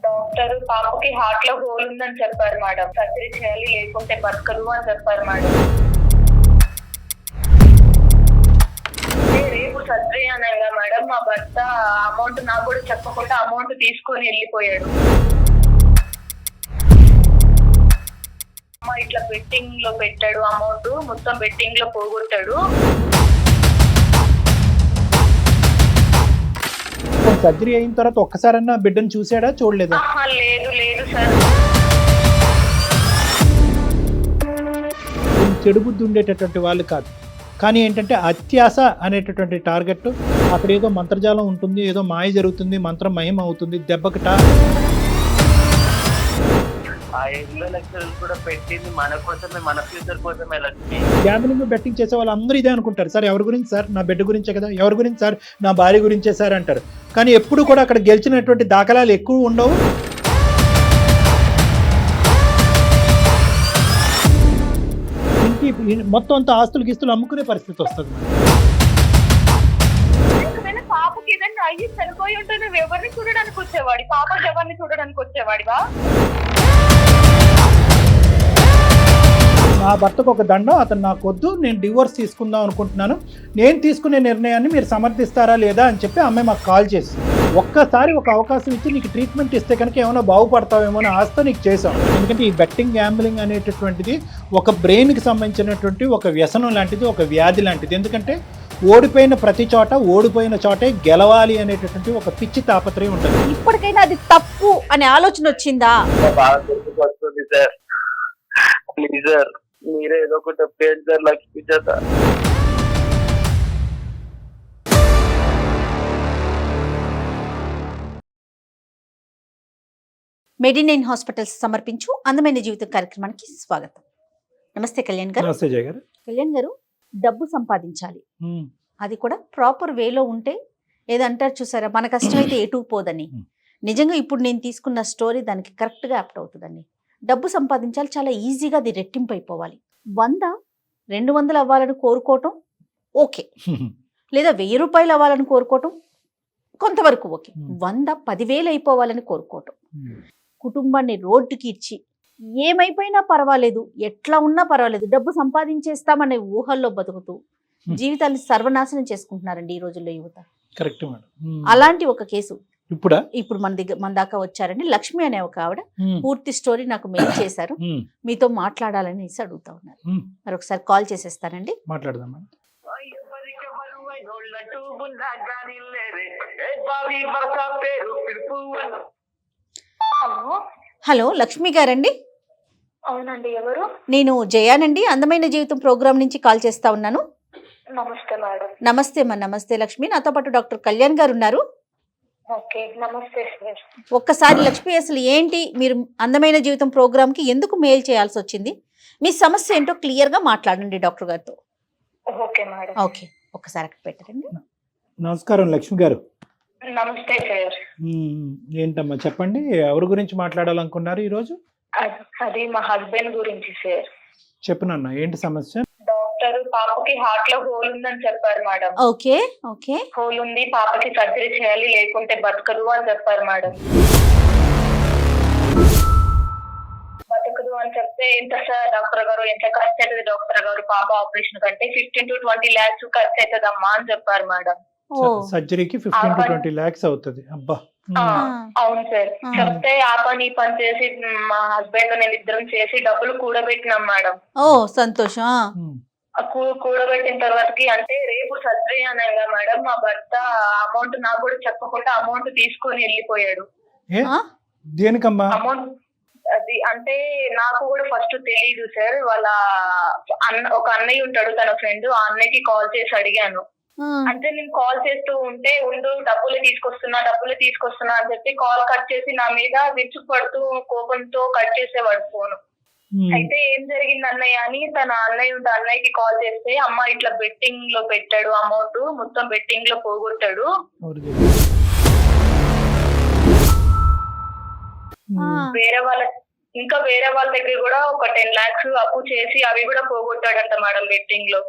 Doctor పాపకి heart లో whole ఉందని చెప్పారు మేడం. సర్జరీ చేయాలి లేకుంటే బతకదు అని చెప్పారు మేడం. రేపు సర్జరీ అనగా మేడం మా భర్త అమౌంట్ నాకు కూడా చెప్పకుండా అమౌంట్ తీసుకొని వెళ్ళిపోయాడు. అమ్మ ఇట్లా బెట్టింగ్ లో పెట్టాడు, అమౌంట్ మొత్తం బెట్టింగ్ లో పోగొట్టాడు. సర్జరీ అయిన తర్వాత ఒక్కసారన్నా బిడ్డను చూసాడా, చూడలేదా? లేదు లేదు సార్. చెడు బుద్ధి ఉండేటటువంటి వాళ్ళు కాదు, కానీ ఏంటంటే అత్యాస అనేటటువంటి టార్గెట్. అక్కడ ఏదో మంత్రజాలం ఉంటుంది, ఏదో మాయ జరుగుతుంది, మంత్రం మహిమ అవుతుంది, దెబ్బకిట. ఆ 20 లక్షలు కూడా పెట్టింది మన కోసమే, మన ఫ్యూచర్ కోసమే. లక్ష్మి గ్యాంబ్లింగ్ బెట్టింగ్ చేసే వాళ్ళు అందరూ ఇదే అనుకుంటారు. సార్ ఎవరి గురించి సార్? నా బిడ్డ గురించే కదా. ఎవరి గురించి సార్? నా భార్య గురించే సార్ అంటారు. కానీ ఎప్పుడు కూడా అక్కడ గెలిచినటువంటి దాఖలాలు ఎక్కువ ఉండవు. ఇంటి మొత్తం అంతా ఆస్తులు గీస్తులు అమ్ముకునే పరిస్థితి వస్తుంది. పాపకి ఏదైనా అయ్యి చనిపోయి ఉంటే నువ్వు ఎవరిని చూడడానికి వచ్చేవాడి? పాపకి ఎవరిని చూడడానికి వచ్చేవాడివా? నా భర్తకు ఒక దండం, అతను నాకు వద్దు, నేను డివోర్స్ తీసుకుందాం అనుకుంటున్నాను, నేను తీసుకునే నిర్ణయాన్ని మీరు సమర్థిస్తారా లేదా అని చెప్పి అమ్మాయి మాకు కాల్ చేసి ఒక్కసారి ఒక అవకాశం ఇచ్చి నీకు ట్రీట్మెంట్ ఇస్తే కనుక ఏమైనా బాగుపడతావేమో అని ఆస్తో నీకు చేసాం. ఎందుకంటే ఈ బెట్టింగ్ గ్యాంబ్లింగ్ అనేటటువంటిది ఒక బ్రెయిన్కి సంబంధించినటువంటి ఒక వ్యసనం లాంటిది, ఒక వ్యాధి లాంటిది. ఎందుకంటే ఓడిపోయిన ప్రతి చోట, ఓడిపోయిన చోటే గెలవాలి అనేటటువంటి ఒక పిచ్చి తాపత్రయం ఉంటుంది. ఇప్పటికైనా అది తప్పు అనే ఆలోచన వచ్చిందా? బాగా గుర్తుకొస్తుంది సార్. ప్లీజ్ సార్, మీరే ఏదో ఒకటి చెప్పేయండి సార్ లక్ష్మి చేత. మెడినైన్ హాస్పిటల్స్ సమర్పించు అందమైన జీవితం కార్యక్రమానికి స్వాగతం. నమస్తే కళ్యాణ్ గారు. నమస్తే జయ గారు. కళ్యాణ్ గారు, డబ్బు సంపాదించాలి, అది కూడా ప్రాపర్ వేలో ఉంటే, ఏదంటారు చూసారా, మన కష్టమైతే ఎటు పోదని. నిజంగా ఇప్పుడు నేను తీసుకున్న స్టోరీ దానికి కరెక్ట్గా యాప్ట్ అవుతుందండి. డబ్బు సంపాదించాలి, చాలా ఈజీగా అది రెట్టింపు అయిపోవాలి. 100, 200 అవ్వాలని కోరుకోవటం ఓకే, లేదా 1000 రూపాయలు అవ్వాలని కోరుకోవటం కొంతవరకు ఓకే. 100, 10,000 అయిపోవాలని కోరుకోవటం, కుటుంబాన్ని రోడ్డుకి ఇచ్చి ఏమైపోయినా పర్వాలేదు, ఎట్లా ఉన్నా పర్వాలేదు, డబ్బు సంపాదించేస్తామనే ఊహల్లో బతుకుతూ జీవితాన్ని సర్వనాశనం చేసుకుంటున్నారండి ఈ రోజుల్లో యువత. Correct madam. అలాంటి ఒక కేసు ఇప్పుడు మన దాకా వచ్చారండి. లక్ష్మి అనే ఒక ఆవిడ పూర్తి స్టోరీ నాకు మెయిల్ చేశారు, మీతో మాట్లాడాలని అడుగుతా ఉన్నారు. మరి ఒకసారి కాల్ చేసేస్తానండి, మాట్లాడదాం. హలో లక్ష్మి గారండి? అవునండి, ఎవరు? నేను జయానండి, అందమైన జీవితం ప్రోగ్రామ్ నుంచి కాల్ చేస్తా ఉన్నాను. నమస్తే మేడం. నమస్తే అమ్మా. నమస్తే లక్ష్మి. నాతో పాటు డాక్టర్ కళ్యాణ్ గారు ఉన్నారు. ఓకే, నమస్తే సార్. ఒక్కసారి లక్ష్మి, అసలు ఏంటి మీరు అందమైన జీవితం ప్రోగ్రామ్ కి ఎందుకు మెయిల్ చేయాల్సి వచ్చింది? మీ సమస్య ఏంటో క్లియర్ గా మాట్లాడండి డాక్టర్ గారితో. Okay madam. ఓకే, ఒక్కసారి అక్కడ పెట్టండి. నమస్కారం లక్ష్మి గారు. నమస్తే సార్. ఏంటమ్మా చెప్పండి, ఎవరి గురించి మాట్లాడాలనుకున్నారు ఈరోజు? అది మా హస్బెండ్ గురించి సార్. చెప్పనన్నా, ఏంటి సమస్య? డాక్టర్ పాపకి హార్ట్ లో హోల్ ఉందని చెప్పారు మేడం. Okay okay. హోల్ ఉంది, పాపకి సర్జరీ చేయాలి లేకుంటే బతకదు అని చెప్పారు మేడం. బతకదు అని చెప్తే ఎంత సార్ డాక్టర్ గారు, ఎంత ఖర్చు అవుతుంది డాక్టర్ గారు పాప ఆపరేషన్ కంటే? 15 to 20 lakhs ఖర్చు అవుతుందమ్మా అని చెప్పారు మేడం. సర్జరీకి 15 to 20 lakhs అవుతుంది. అబ్బా. అవును సార్. చెప్తే ఆ పని ఈ పని చేసి మా హస్బెండ్ నేను ఇద్దరం చేసి డబ్బులు కూడబెట్టినాం మేడం. ఓ సంతోషం. కూడబెట్టిన తర్వాతకి అంటే రేపు సర్జరీ అనగా మేడం మా భర్త అమౌంట్ నాకు కూడా చెప్పకుండా అమౌంట్ తీసుకొని వెళ్ళిపోయాడు. దేనికమ్మా అమౌంట్? అది అంటే నాకు కూడా ఫస్ట్ తెలీదు సార్. వాళ్ళ ఒక అన్నయ్య ఉంటాడు, తన ఫ్రెండ్, ఆ అన్నయ్యకి కాల్ చేసి అడిగాను. అంటే నేను కాల్ చేస్తూ ఉంటే ఉండు డబ్బులు తీసుకొస్తున్నా అని చెప్పి కాల్ కట్ చేసి నా మీద విరుచుకుపడుతూ కోపంతో కట్ చేసేవాడు ఫోన్. అయితే ఏం జరిగింది అన్నయ్య అని తన అన్నయ్యకి కాల్ చేస్తే, అమ్మ ఇట్లా బెట్టింగ్ లో పెట్టాడు, అమౌంట్ మొత్తం బెట్టింగ్ లో పోగొట్టాడు. వేరే వాళ్ళ దగ్గర కూడా ఒక 10 lakhs అప్పు చేసి అవి కూడా పోగొట్టాడంట మేడం బెట్టింగ్ లో.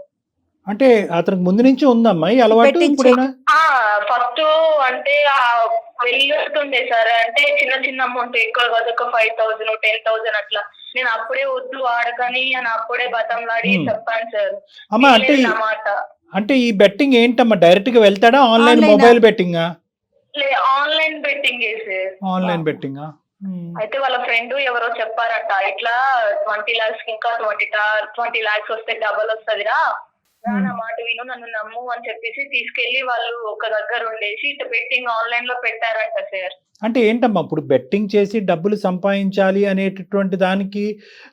అంటే అతనికి ముందు నుంచి ఉందమ్మా ఈ అలవాటు? ఫస్ట్ ఫస్ట్ అంటే వెళ్ళుతుండే సార్, అంటే చిన్న చిన్న అమౌంట్, ఎక్కువ కాదు, ఒక 5,000 10,000 అట్లా. నేను అప్పుడే వద్దు వాడకని అని అప్పుడే బతంలాడి చెప్పాను సార్. అమ్మా అంటే అన్నమాట. అంటే ఈ బెట్టింగ్ ఏంటమ్మా, డైరెక్ట్ గా వెళ్తాడా, online mobile betting? Online betting sir. Online betting. అయితే వాళ్ళ ఫ్రెండ్ ఎవరో చెప్పారట, ఇట్లా 20 lakhs ఇంకా 20 lakhs వస్తే డబల్ వస్తదిరా, నా మాట విను, నన్ను నమ్ము అని చెప్పేసి తీసుకెళ్లి వాళ్ళు ఒక దగ్గర ఉండేసి ఇట్లా బెట్టింగ్ ఆన్లైన్ లో పెట్టారంట సార్. అంటే ఏంటమ్మా ఇప్పుడు బెట్టింగ్ చేసి డబ్బులు సంపాదించాలి అనేటటువంటి దానికి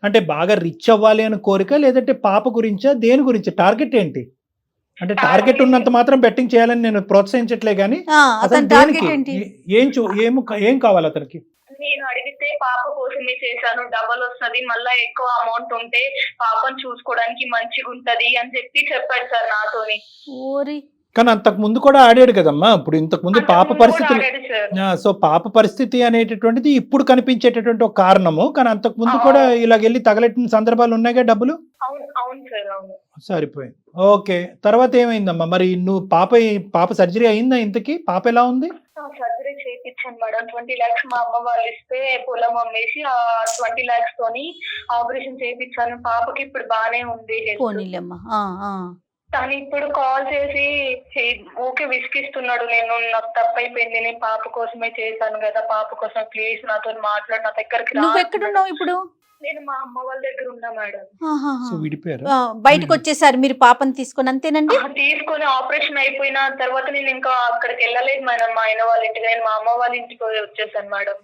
అంటే బాగా రిచ్ అవ్వాలి అని కోరిక, లేదంటే పాప గురించా, దేని గురించి, టార్గెట్ ఏంటి? అంటే టార్గెట్ ఉన్నంత మాత్రం బెట్టింగ్ చేయాలని నేను ప్రోత్సహించట్లే గానీ అసలు దేనికి, ఏం కావాలి అతనికి? నేను అడిగితే పాప కోసమే చేశాను, డబల్ వస్తది, మళ్ళా ఎక్కువ అమౌంట్ ఉంటే పాపను చూసుకోవడానికి మంచిగా ఉంటది అని చెప్పాడు సార్ నాతోని. కానీ అంతకు ముందు కూడా ఆడాడు కదమ్మా. ఇప్పుడు ఇంతకు ముందు పాప పరిస్థితులు, సో పాప పరిస్థితి అనేటటువంటిది ఇప్పుడు కనిపించేటటువంటి ఒక కారణము, కానీ అంతకు ముందు కూడా ఇలాగెళ్ళి తగలెట్టిన సందర్భాలు ఉన్నాయిగా డబ్బులు. అవును సార్, అవును. సరిపోయింది. ఓకే, తర్వాత ఏమైందమ్మా మరి? నువ్వు పాప సర్జరీ అయిందా ఇంతకి? పాప ఎలా ఉంది? సర్జరీ చేయించాను మేడం. 20 lakhs మా అమ్మ వాళ్ళు ఇస్తే పొలం అమ్మేసి ఆ 20 lakhs తోని ఆపరేషన్ చేయించాను. పాపకి ఇప్పుడు బానే ఉంది. తను ఇప్పుడు కాల్ చేసి ఓకే విసిగిస్తున్నాడు, నాకు తప్పైపోయింది, నేను పాప కోసమే చేశాను కదా, పాప కోసం ప్లీజ్ నాతో మాట్లాడు, నా దగ్గరికి రా. ఎక్కడున్నావు ఇప్పుడు? నేను మా అమ్మ వాళ్ళ దగ్గర ఉన్నా మేడం. బయటకు వచ్చేసారు మీరు పాపని తీసుకొని? అంతేనండి. తీసుకొని ఆపరేషన్ అయిపోయిన తర్వాత నేను ఇంకా అక్కడికి వెళ్ళలేదు మేడం, మా ఆయన వాళ్ళ ఇంటికి. నేను మా అమ్మ వాళ్ళ ఇంటికి వచ్చేసాను మేడం.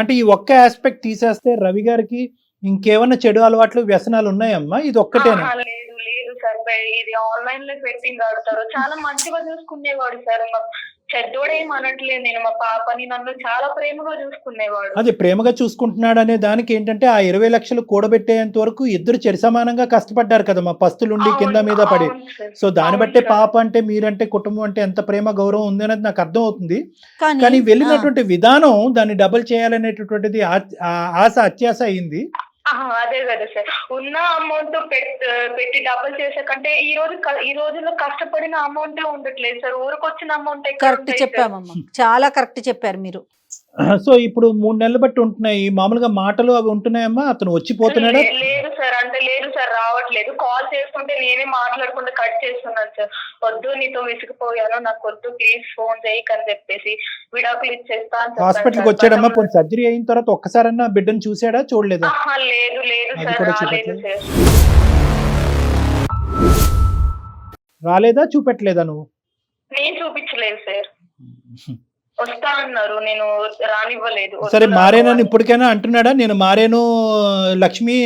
అంటే ఈ ఒక్క ఆస్పెక్ట్ తీసేస్తే రవి గారికి ఇంకేమన్నా చెడు అలవాట్లు, వ్యసనాలు ఉన్నాయమ్మా? ఇది ఒక్కటేనా? లేదు సార్, ఇది ఆన్లైన్ లో బెట్టింగ్ ఆడతారు. చాలా మంచిగా చూసుకునేవాడు సార్, చెడ్డోడేం అనట్లేదు. నేను మా పాపని నన్ను చాలా ప్రేమగా చూసుకునేవాడు. అదే ప్రేమగా చూసుకుంటున్నాడు అనే దానికి ఏంటంటే ఆ 20 లక్షలు కూడబెట్టేంత వరకు ఇద్దరు చెరిసమానంగా కష్టపడ్డారు కదమ్మా, పస్తులుండి కింద మీద పడి. సో దాన్ని బట్టే పాప అంటే, మీరంటే, కుటుంబం అంటే ఎంత ప్రేమ గౌరవం ఉంది అనేది నాకు అర్థం అవుతుంది. కానీ వెళ్ళినటువంటి విధానం దాన్ని డబుల్ చేయాలనేటటువంటిది ఆశ అత్యాశ అయింది. అదే కదా సార్, ఉన్న అమౌంట్ పెట్టి డబుల్ చేసే కంటే ఈ రోజుల్లో కష్టపడిన అమౌంట్ ఉండట్లేదు సార్, ఊరికొచ్చిన అమౌంట్. కరెక్ట్ చెప్పామమ్మా, చాలా కరెక్ట్ చెప్పారు మీరు. సో ఇప్పుడు 3 నెలలు బట్టి ఉంటున్నాయి, మామూలుగా మాటలు అవి ఉంటున్నాయమ్మా? అతను వచ్చిపోతున్నాడా? లేదు సార్, అంటే లేదు సార్, రావట్లేదు. కాల్ చేసుకుంటే నేనే మాట్లాడకుండా కట్ చేస్తున్నాను సార్. వద్దు, నీతో విసిగిపోయాను, నాకు వద్దు, ప్లీజ్ ఫోన్ చేయకు అని చెప్పేసి విడాకులు ఇచ్చేస్తాను. హాస్పిటల్కి వచ్చాడమ్మా? సర్జరీ అయిన తర్వాత ఒక్కసారన్నా బిడ్డను చూసాడా, చూడలేదా? లేదు సార్, రాలేదు సార్. రాలేదా, చూపెట్టలేదా నువ్వు? నేను చూపించలేదు సార్, వస్తా అన్నారు, నేను రానివ్వలేదు. సరే మారేనని ఇప్పటికైనా అంటున్నాడా? నేను మారేను లక్ష్మి,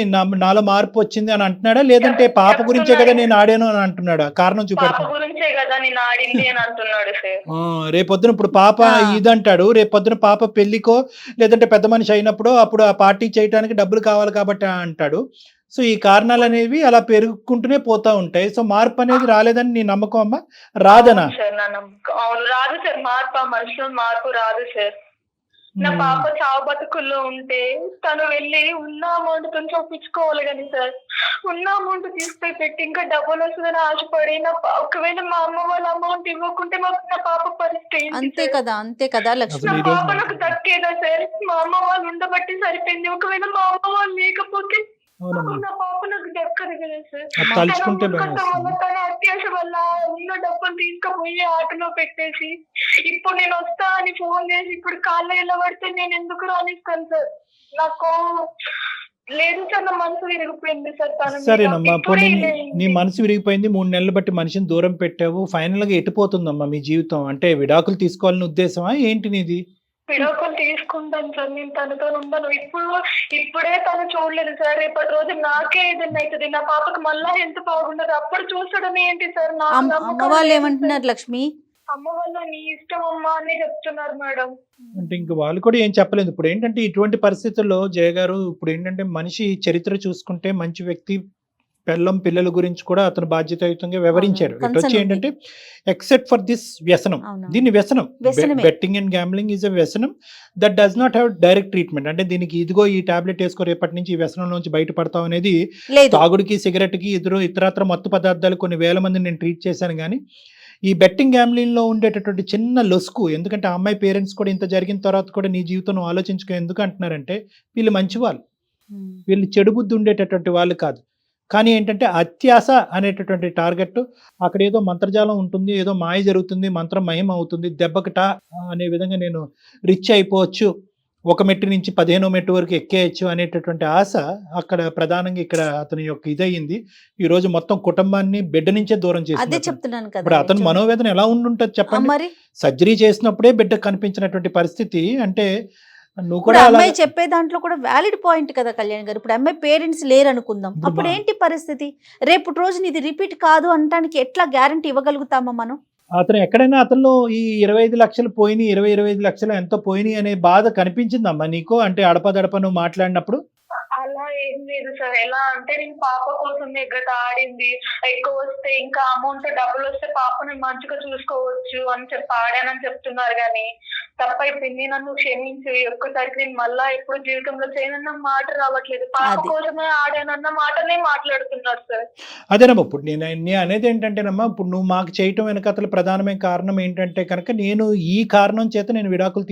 నాలో మార్పు వచ్చింది అని అంటున్నాడా, లేదంటే పాప గురించే కదా నేను ఆడాను అని అంటున్నాడా? కారణం చూపెడతా. పాప గురించే కదా నేను ఆడింది అని అంటున్నాడు సార్. రేపొద్దున ఇప్పుడు పాప ఇదంటాడు, రేపొద్దున పాప పెళ్లికో లేదంటే పెద్ద మనిషి అయినప్పుడు అప్పుడు ఆ పార్టీ చేయడానికి డబ్బులు కావాలి కాబట్టి అంటాడు. సో ఈ కారణాలు అనేవి అలా పెరుగుకుంటూనే పోతా ఉంటాయి. సో మార్పు అనేది రాలేదని నీ నమ్మకం అమ్మా? రాదనా? రాదు సార్, మార్పు రాదు సార్. నా పాప చావు బతుకుల్లో ఉంటే తను వెళ్ళి ఉన్న అమౌంట్ తో చూపించుకోవాలి కానీ సార్, ఉన్న అమౌంట్ తీసుకుపోయి పెట్టి ఇంకా డబ్బులు వస్తుందని ఆశపడి ఒకవేళ మా అమ్మ వాళ్ళ అమౌంట్ ఇవ్వకుంటే నా పాప పరిస్థితి అంతే కదా లక్ష్మి. నా పాప నాకు దక్కేదా సార్? మా అమ్మ వాళ్ళు ఉండబట్టి సరిపోయింది, ఒకవేళ మా అమ్మ వాళ్ళు లేకపోతే నా పాప నాకు దక్కదు కదా సార్. తన అత్యాశ వల్ల ఉన్న డబ్బులు తీసుకుపోయి ఆటలో పెట్టేసి ఇప్పుడు నేను వస్తా అని ఫోన్ చేసి ఇప్పుడు కాళ్ళ ఎలా పడితే నేను ఎందుకు రానిస్తాను సార్? నాకు లేదు సార్, నా మనసు విరిగిపోయింది సార్. సరేనమ్మా, నీ మనసు విరిగిపోయింది, 3 నెలలు బట్టి మనిషిని దూరం పెట్టావు, ఫైనల్ గా ఎట్టిపోతుందమ్మా మీ జీవితం? అంటే విడాకులు తీసుకోవాలని ఉద్దేశమా ఏంటి నీది? విడాకులు తీసుకుంటాను సార్, నేను తనతో ఉండను. ఇప్పుడే తను చూడలేదు సార్, రేపటి రోజు నాకే ఏదైనా అవుతుంది, నా పాపకు మళ్ళా హెల్త్ బాగుండదు, అప్పుడు చూసడం ఏంటి సార్? అమ్మ వాళ్ళు ఏమంటున్నారు లక్ష్మి? అమ్మ వాళ్ళు నీ ఇష్టం అమ్మా అని చెప్తున్నారు మేడం. అంటే ఇంక వాళ్ళు కూడా ఏం చెప్పలేదు. ఇప్పుడు ఏంటంటే ఇటువంటి పరిస్థితుల్లో జయ గారు, ఇప్పుడు ఏంటంటే మనిషి చరిత్ర చూసుకుంటే మంచి వ్యక్తి, పిల్లల గురించి కూడా అతను బాధ్యతాయుతంగా వివరించాడు. ఇటు వచ్చి ఏంటంటే ఎక్సెప్ట్ ఫర్ దిస్ వ్యసనం, దీన్ని వ్యసనం, betting and gambling is a వ్యసనం that does not have direct treatment. అంటే దీనికి ఇదిగో ఈ టాబ్లెట్ వేసుకో రేపటి నుంచి ఈ వ్యసనం నుంచి బయటపడతాం అనేది తాగుడికి, సిగరెట్ కి, ఇతరత్ర మత్తు పదార్థాలు కొన్ని వేల మంది నేను ట్రీట్ చేశాను. కానీ ఈ బెట్టింగ్ గ్యామ్లింగ్లో ఉండేటటువంటి చిన్న లొసుకు, ఎందుకంటే ఆ అమ్మాయి పేరెంట్స్ కూడా ఇంత జరిగిన తర్వాత కూడా నీ జీవితం నువ్వు ఆలోచించుకో ఎందుకు అంటున్నారంటే వీళ్ళు మంచి వాళ్ళు, వీళ్ళు చెడు బుద్ధి ఉండేటటువంటి వాళ్ళు కాదు. కానీ ఏంటంటే అత్యాస అనేటటువంటి టార్గెట్, అక్కడ ఏదో మంత్రజాలం ఉంటుంది, ఏదో మాయ జరుగుతుంది, మంత్రం మహిమ అవుతుంది, దెబ్బకట అనే విధంగా నేను రిచ్ అయిపోవచ్చు, ఒక మెట్టు నుంచి 15వ మెట్టు వరకు ఎక్కేయచ్చు అనేటటువంటి ఆశ అక్కడ ప్రధానంగా ఇక్కడ అతని యొక్క ఇదయింది. ఈ రోజు మొత్తం కుటుంబాన్ని బిడ్డ నుంచే దూరం అదే చేసింది. చెప్తున్నాను కదా. ఇప్పుడు అతని మనోవేదన ఎలా ఉండుంటది చెప్పండి. మరి సర్జరీ చేసినప్పుడే బిడ్డ కనిపించినటువంటి పరిస్థితి అంటే నువ్వు ఇప్పుడు కూడా అలా అమ్మాయి చెప్పే దాంట్లో కూడా వ్యాలిడ్ పాయింట్ కదా కళ్యాణ్ గారు. ఇప్పుడు అమ్మాయి పేరెంట్స్ లేరు అనుకుందాం, ఇప్పుడు అప్పుడు ఏంటి పరిస్థితి? రేపు రోజున ఇది రిపీట్ కాదు అనడానికి ఎట్లా గ్యారంటీ ఇవ్వగలుగుతామా మనం? అతను ఎక్కడైనా అతనిలో ఈ 25 లక్షలు పోయినాయి, 25 లక్షలు ఎంతో పోయినాయి అనే బాధ కనిపించిందమ్మా నీకు? అంటే అడపదడప నువ్వు మాట్లాడినప్పుడు అలా ఏం లేదు సార్. ఎలా అంటే నేను పాప కోసం ఎగ్గట ఆడింది, ఎక్కువ వస్తే ఇంకా అమౌంట్ డబ్బులు వస్తే పాపని మంచిగా చూసుకోవచ్చు అని చెప్పి ఆడానని చెప్తున్నారు. కానీ తప్పైపోయింది, నన్ను క్షమించు, ఒక్కసారికి నేను మళ్ళా ఎప్పుడు జీవితంలో చేయనన్న మాట రావట్లేదు. పాప అది. కోసమే ఆడానన్న మాటనే మాట్లాడుతున్నారు సార్. అదేనమ్మా. ఇప్పుడు నేను అనేది ఏంటంటేనమ్మా, ఇప్పుడు నువ్వు మాకు చేయటం వెనకతల ప్రధానమైన కారణం ఏంటంటే కనుక నేను ఈ కారణం చేత నేను విడాకులు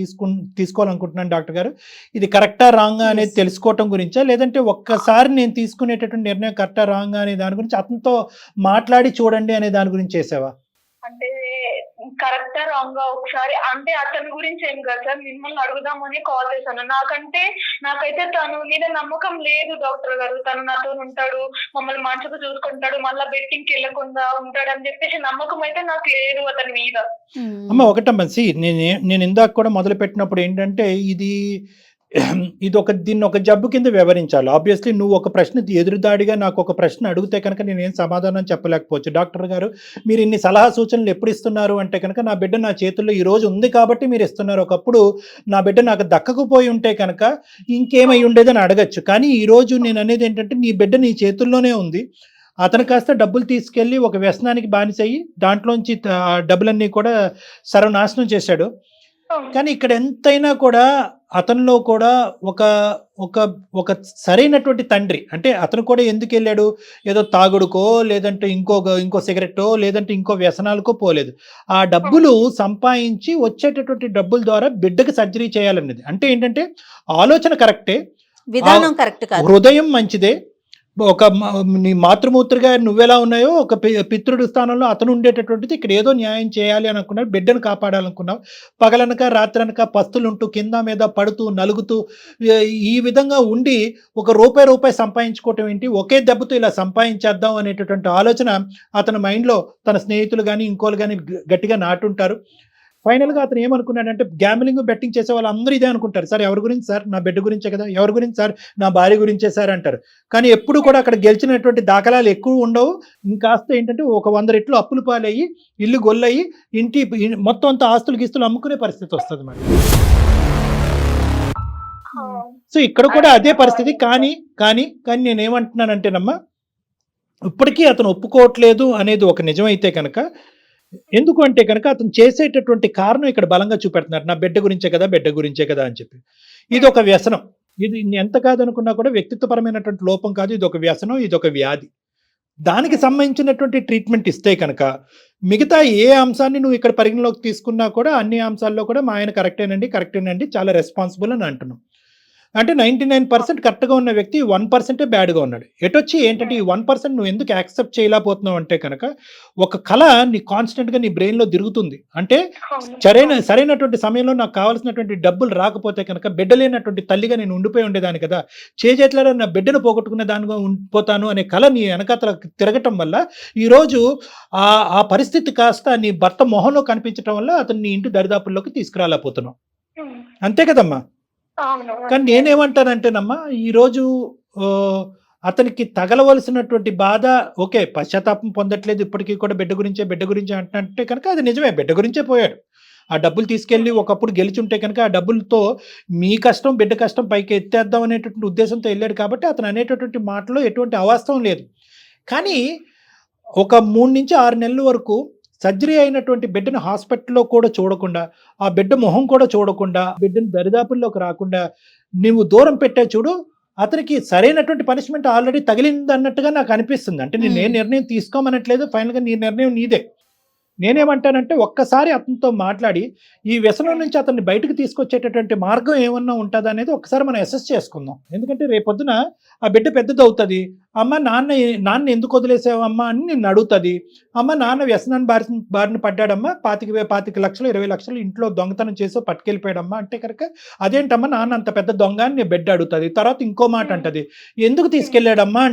తీసుకోవాలనుకుంటున్నాను డాక్టర్ గారు, ఇది కరెక్టా రాంగా అనేది Yes. తెలుసుకోవటం గురించా, లేదంటే ఒక్కసారి నేను తీసుకునేటటువంటి నిర్ణయం కరెక్టా రాంగా అనే దాని గురించి అతనితో మాట్లాడి చూడండి అనే దాని గురించి చేసావా? అంటే కరెక్టా రాంగ్ గా ఒకసారి అంటే అతని గురించి ఏం కాదు సార్, మిమ్మల్ని అడుగుదామని కాల్ చేశాను. నాకైతే తను మీద నమ్మకం లేదు డాక్టర్ గారు. తను నాతో ఉంటాడు, మమ్మల్ని మంచిగా చూసుకుంటాడు, మళ్ళీ బెట్టింగ్కి వెళ్ళకుండా ఉంటాడు అని చెప్పేసి నమ్మకం అయితే నాకు లేదు అతని మీద. అమ్మ ఒకటమ్మా, నేను ఇందాక కూడా మొదలు పెట్టినప్పుడు ఏంటంటే ఇది దీన్ని ఒక జబ్బు కింద వివరించాలి. ఆబ్వియస్లీ నువ్వు ఒక ప్రశ్న ఎదురుదాడిగా నాకు ఒక ప్రశ్న అడిగితే కనుక నేనేం సమాధానం చెప్పలేకపోవచ్చు. డాక్టర్ గారు మీరు ఇన్ని సలహా సూచనలు ఎప్పుడు ఇస్తున్నారు అంటే కనుక నా బిడ్డ నా చేతుల్లో ఈ రోజు ఉంది కాబట్టి మీరు ఇస్తున్నారు. ఒకప్పుడు నా బిడ్డ నాకు దక్కకపోయి ఉంటే కనుక ఇంకేమై ఉండేదని అడగచ్చు. కానీ ఈరోజు నేను అనేది ఏంటంటే నీ బిడ్డ నీ చేతుల్లోనే ఉంది. అతను కాస్త డబ్బులు తీసుకెళ్ళి ఒక వ్యసనానికి బానిసయ్యి దాంట్లోంచి డబ్బులన్నీ కూడా సర్వనాశనం చేశాడు. కానీ ఇక్కడ ఎంతైనా కూడా అతనిలో కూడా ఒక ఒక ఒక సరైనటువంటి తండ్రి అంటే అతను కూడా ఎందుకు వెళ్ళాడు, ఏదో తాగుడుకో లేదంటే ఇంకో సిగరెట్టో లేదంటే ఇంకో వ్యసనాలకో పోలేదు. ఆ డబ్బులు సంపాదించి వచ్చేటటువంటి డబ్బుల ద్వారా బిడ్డకి సర్జరీ చేయాలన్నది అంటే ఏంటంటే ఆలోచన కరెక్టే, విధానం కరెక్ట్ కాదు, హృదయం మంచిదే. నీ మాతృమూర్తిగా నువ్వెలా ఉన్నాయో ఒక పితృడి స్థానంలో అతను ఉండేటటువంటిది ఇక్కడ ఏదో న్యాయం చేయాలి అని అనుకున్నావు, బిడ్డను కాపాడాలనుకున్నావు. పగలనక రాత్రనక పస్తులుంటూ కింద మీద పడుతూ నలుగుతూ ఈ విధంగా ఉండి ఒక రూపాయి సంపాదించుకోవటం ఏంటి, ఒకే దెబ్బతో ఇలా సంపాదించేద్దాం అనేటటువంటి ఆలోచన అతని మైండ్లో తన స్నేహితులు కానీ ఇంకోళ్ళు కానీ గట్టిగా నాటుంటారు. ఫైనల్గా అతను ఏమనుకున్నాడంటే గ్యామ్లింగ్ బెట్టింగ్ చేసే వాళ్ళు అందరూ ఇదే అనుకుంటారు, సార్ ఎవరి గురించి సార్, నా బిడ్డ గురించే కదా, ఎవరి గురించి సార్, నా భార్య గురించే సార్ అంటారు. కానీ ఎప్పుడు కూడా అక్కడ గెలిచినటువంటి దాఖలాలు ఎక్కువ ఉండవు. ఇంకాస్త ఏంటంటే ఒక 100 రెట్లు అప్పులు పాలయ్యి ఇల్లు గొల్లయ్యి మొత్తం అంతా ఆస్తులు గీస్తులు అమ్ముకునే పరిస్థితి వస్తుంది మరి. సో ఇక్కడ కూడా అదే పరిస్థితి. కానీ నేనేమంటున్నానంటేనమ్మా, ఇప్పటికీ అతను ఒప్పుకోవట్లేదు అనేది ఒక నిజమైతే కనుక, ఎందుకు అంటే కనుక అతను చేసేటటువంటి కారణం ఇక్కడ బలంగా చూపెడుతున్నారు, నా బిడ్డ గురించే కదా అని చెప్పి. ఇది ఒక వ్యసనం, ఇది ఎంత కాదనుకున్నా కూడా వ్యక్తిత్వపరమైనటువంటి లోపం కాదు, ఇది ఒక వ్యసనం, ఇది ఒక వ్యాధి. దానికి సంబంధించినటువంటి ట్రీట్మెంట్ ఇస్తే కనుక మిగతా ఏ అంశాన్ని నువ్వు ఇక్కడ పరిగణలోకి తీసుకున్నా కూడా అన్ని అంశాల్లో కూడా మా ఆయన కరెక్టేనండి చాలా రెస్పాన్సిబుల్ అని అంటున్నాం. అంటే 99% కరెక్ట్గా ఉన్న వ్యక్తి 1% బ్యాడ్గా ఉన్నాడు. ఎటొచ్చి ఏంటంటే ఈ 1% నువ్వు ఎందుకు యాక్సెప్ట్ చేయలేకపోతున్నావు అంటే కనుక ఒక కళ నీ కాన్స్టెంట్గా నీ బ్రెయిన్లో తిరుగుతుంది. అంటే సరైనటువంటి సమయంలో నాకు కావాల్సినటువంటి డబ్బులు రాకపోతే కనుక బిడ్డ లేనటువంటి తల్లిగా నేను ఉండిపోయి ఉండేదాన్ని కదా, చేజేట్లలో నా బిడ్డను పోగొట్టుకునే దానిగా ఉండిపోతాను అనే కళ నీ వెనకాతల తిరగటం వల్ల ఈరోజు ఆ పరిస్థితి కాస్త నీ భర్త మొహంలో కనిపించడం వల్ల అతను నీ ఇంటి దరిదాపుల్లోకి తీసుకురాలేకపోతున్నావు. అంతే కదమ్మా. కానీ నేనేమంటానంటేనమ్మా, ఈరోజు అతనికి తగలవలసినటువంటి బాధ ఓకే, పశ్చాత్తాపం పొందట్లేదు ఇప్పటికీ కూడా బిడ్డ గురించే అంటే కనుక అది నిజమే, బిడ్డ గురించే పోయాడు. ఆ డబ్బులు తీసుకెళ్ళి ఒకప్పుడు గెలిచుంటే కనుక ఆ డబ్బులతో మీ కష్టం బిడ్డ కష్టం పైకి ఎత్తేద్దాం అనేటటువంటి ఉద్దేశంతో వెళ్ళాడు కాబట్టి అతను అనేటటువంటి మాటలో ఎటువంటి అవాస్తవం లేదు. కానీ ఒక 3 నుంచి 6 నెలల వరకు సర్జరీ అయినటువంటి బిడ్డను హాస్పిటల్లో కూడా చూడకుండా, ఆ బిడ్డ మొహం కూడా చూడకుండా, బిడ్డను దరిదాపుల్లోకి రాకుండా నువ్వు దూరం పెట్టే చూడు, అతనికి సరైనటువంటి పనిష్మెంట్ ఆల్రెడీ తగిలింది అన్నట్టుగా నాకు అనిపిస్తుంది. అంటే నేను నిర్ణయం తీసుకోమనట్లేదు, ఫైనల్గా నీ నిర్ణయం నీదే. నేనేమంటానంటే ఒక్కసారి అతనితో మాట్లాడి ఈ వ్యసనం నుంచి అతన్ని బయటకు తీసుకొచ్చేటటువంటి మార్గం ఏమన్నా ఉంటుందా అనేది ఒకసారి మనం అసెస్ చేసుకుందాం. ఎందుకంటే రేపొద్దున ఆ బిడ్డ పెద్దది అవుతుంది, అమ్మ నాన్న ఎందుకు వదిలేసావమ్మా అని నిన్ను అడుగుతుంది. అమ్మ నాన్న వ్యసనాన్ని బారిన పడ్డాడమ్మా, 25 లక్షలు 20 లక్షలు ఇంట్లో దొంగతనం చేసో పట్టుకెళ్ళిపోయాడమ్మా అంటే కనుక అదేంటమ్మా నాన్న అంత పెద్ద దొంగ అని నీ బిడ్డ అడుగుతుంది. తర్వాత ఇంకో మాట అంటది, ఎందుకు తీసుకెళ్ళాడమ్మా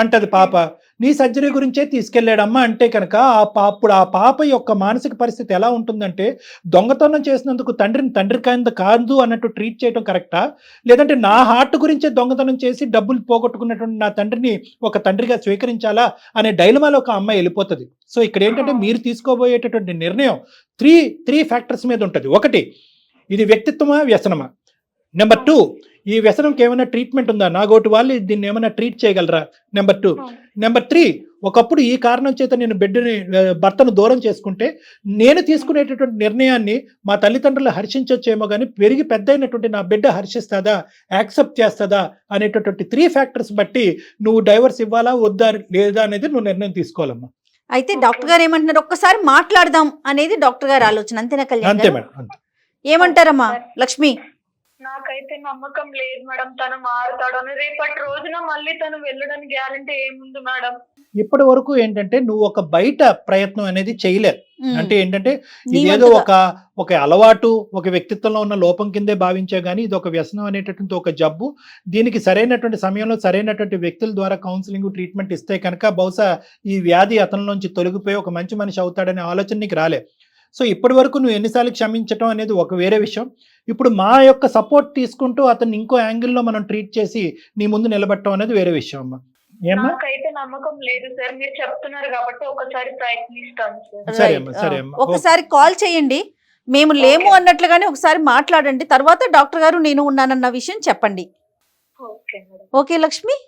అంటది పాప, నీ సర్జరీ గురించే తీసుకెళ్ళాడమ్మా అంటే కనుక అప్పుడు ఆ పాప యొక్క మానసిక పరిస్థితి ఎలా ఉంటుందంటే దొంగతనం చేసినందుకు తండ్రి కాదు అన్నట్టు ట్రీట్ చేయడం కరెక్టా, లేదంటే నా హార్ట్ గురించే దొంగతనం చేసి డబ్బులు పోగొట్టుకున్నటువంటి నా తండ్రిని ఒక తండ్రిగా స్వీకరించాలా అనే డైలమాలో ఒక అమ్మాయి వెళ్ళిపోతుంది. సో ఇక్కడ ఏంటంటే మీరు తీసుకోబోయేటటువంటి నిర్ణయం త్రీ ఫ్యాక్టర్స్ మీద ఉంటుంది. ఒకటి, ఇది వ్యక్తిత్వమా వ్యసనమా. నెంబర్ 2, ఈ వ్యసనంకి ఏమైనా ట్రీట్మెంట్ ఉందా, నాగోటి వాళ్ళు దీన్ని ఏమైనా ట్రీట్ చేయగలరా. నెంబర్ 2. నెంబర్ 3, ఒకప్పుడు ఈ కారణం చేత నేను భర్తను దూరం చేసుకుంటే నేను తీసుకునేటటువంటి నిర్ణయాన్ని మా తల్లిదండ్రులు హర్షించొచ్చేమో కానీ పెరిగి పెద్ద అయినటువంటి నా బిడ్డ హర్షిస్తుందా, యాక్సెప్ట్ చేస్తుందా అనేటటువంటి 3 ఫ్యాక్టర్స్ బట్టి నువ్వు డైవర్స్ ఇవ్వాలా వద్దా లేదా అనేది నువ్వు నిర్ణయం తీసుకోవాలమ్మా. అయితే డాక్టర్ గారు ఏమంటున్నారు, ఒక్కసారి మాట్లాడదాం అనేది డాక్టర్ గారు ఆలోచన, అంతేనా కళ్యాణ్ అంతే గారు? మేడం. ఏమంటారమ్మా లక్ష్మి? నాకైతే నమ్మకం లేదు మేడం తను మారుతాడు అని. రేపటి రోజున మళ్ళీ తను వెళ్ళడానికి గ్యారంటీ ఏముంది మేడం? ఇప్పటి వరకు ఏంటంటే నువ్వు ఒక బయట ప్రయత్నం అనేది చేయలేదు. అంటే ఏంటంటే ఇదేదో ఒక అలవాటు, ఒక వ్యక్తిత్వంలో ఉన్న లోపం కిందే భావించే కానీ ఇది ఒక వ్యసనం అనేటటువంటి ఒక జబ్బు. దీనికి సరైనటువంటి సమయంలో సరైనటువంటి వ్యక్తుల ద్వారా కౌన్సిలింగ్ ట్రీట్మెంట్ ఇస్తే కనుక బహుశా ఈ వ్యాధి అతనిలోంచి తొలగిపోయి ఒక మంచి మనిషి అవుతాడనే ఆలోచన నీకు రాలే. సో ఇప్పటి వరకు నువ్వు ఎన్నిసార్లు క్షమించటం అనేది ఒక వేరే విషయం. ఇప్పుడు మా యొక్క సపోర్ట్ తీసుకుంటూ అతన్ని ఇంకో యాంగిల్లో మనం ట్రీట్ చేసి నీ ముందు నిలబెట్టడం అనేది వేరే విషయం అమ్మా. నాకైతే నమ్మకం లేదు సార్, మీరు చెప్తున్నారు కాబట్టి ఒకసారి ప్రయత్నిస్తాను సార్. సరే అమ్మా, సరే అమ్మా. ఒకసారి కాల్ చేయండి, మేము లేము అన్నట్లుగానే ఒకసారి మాట్లాడండి, తర్వాత డాక్టర్ గారు నేను ఉన్నానన్న విషయం చెప్పండి. ఓకే లక్ష్మి?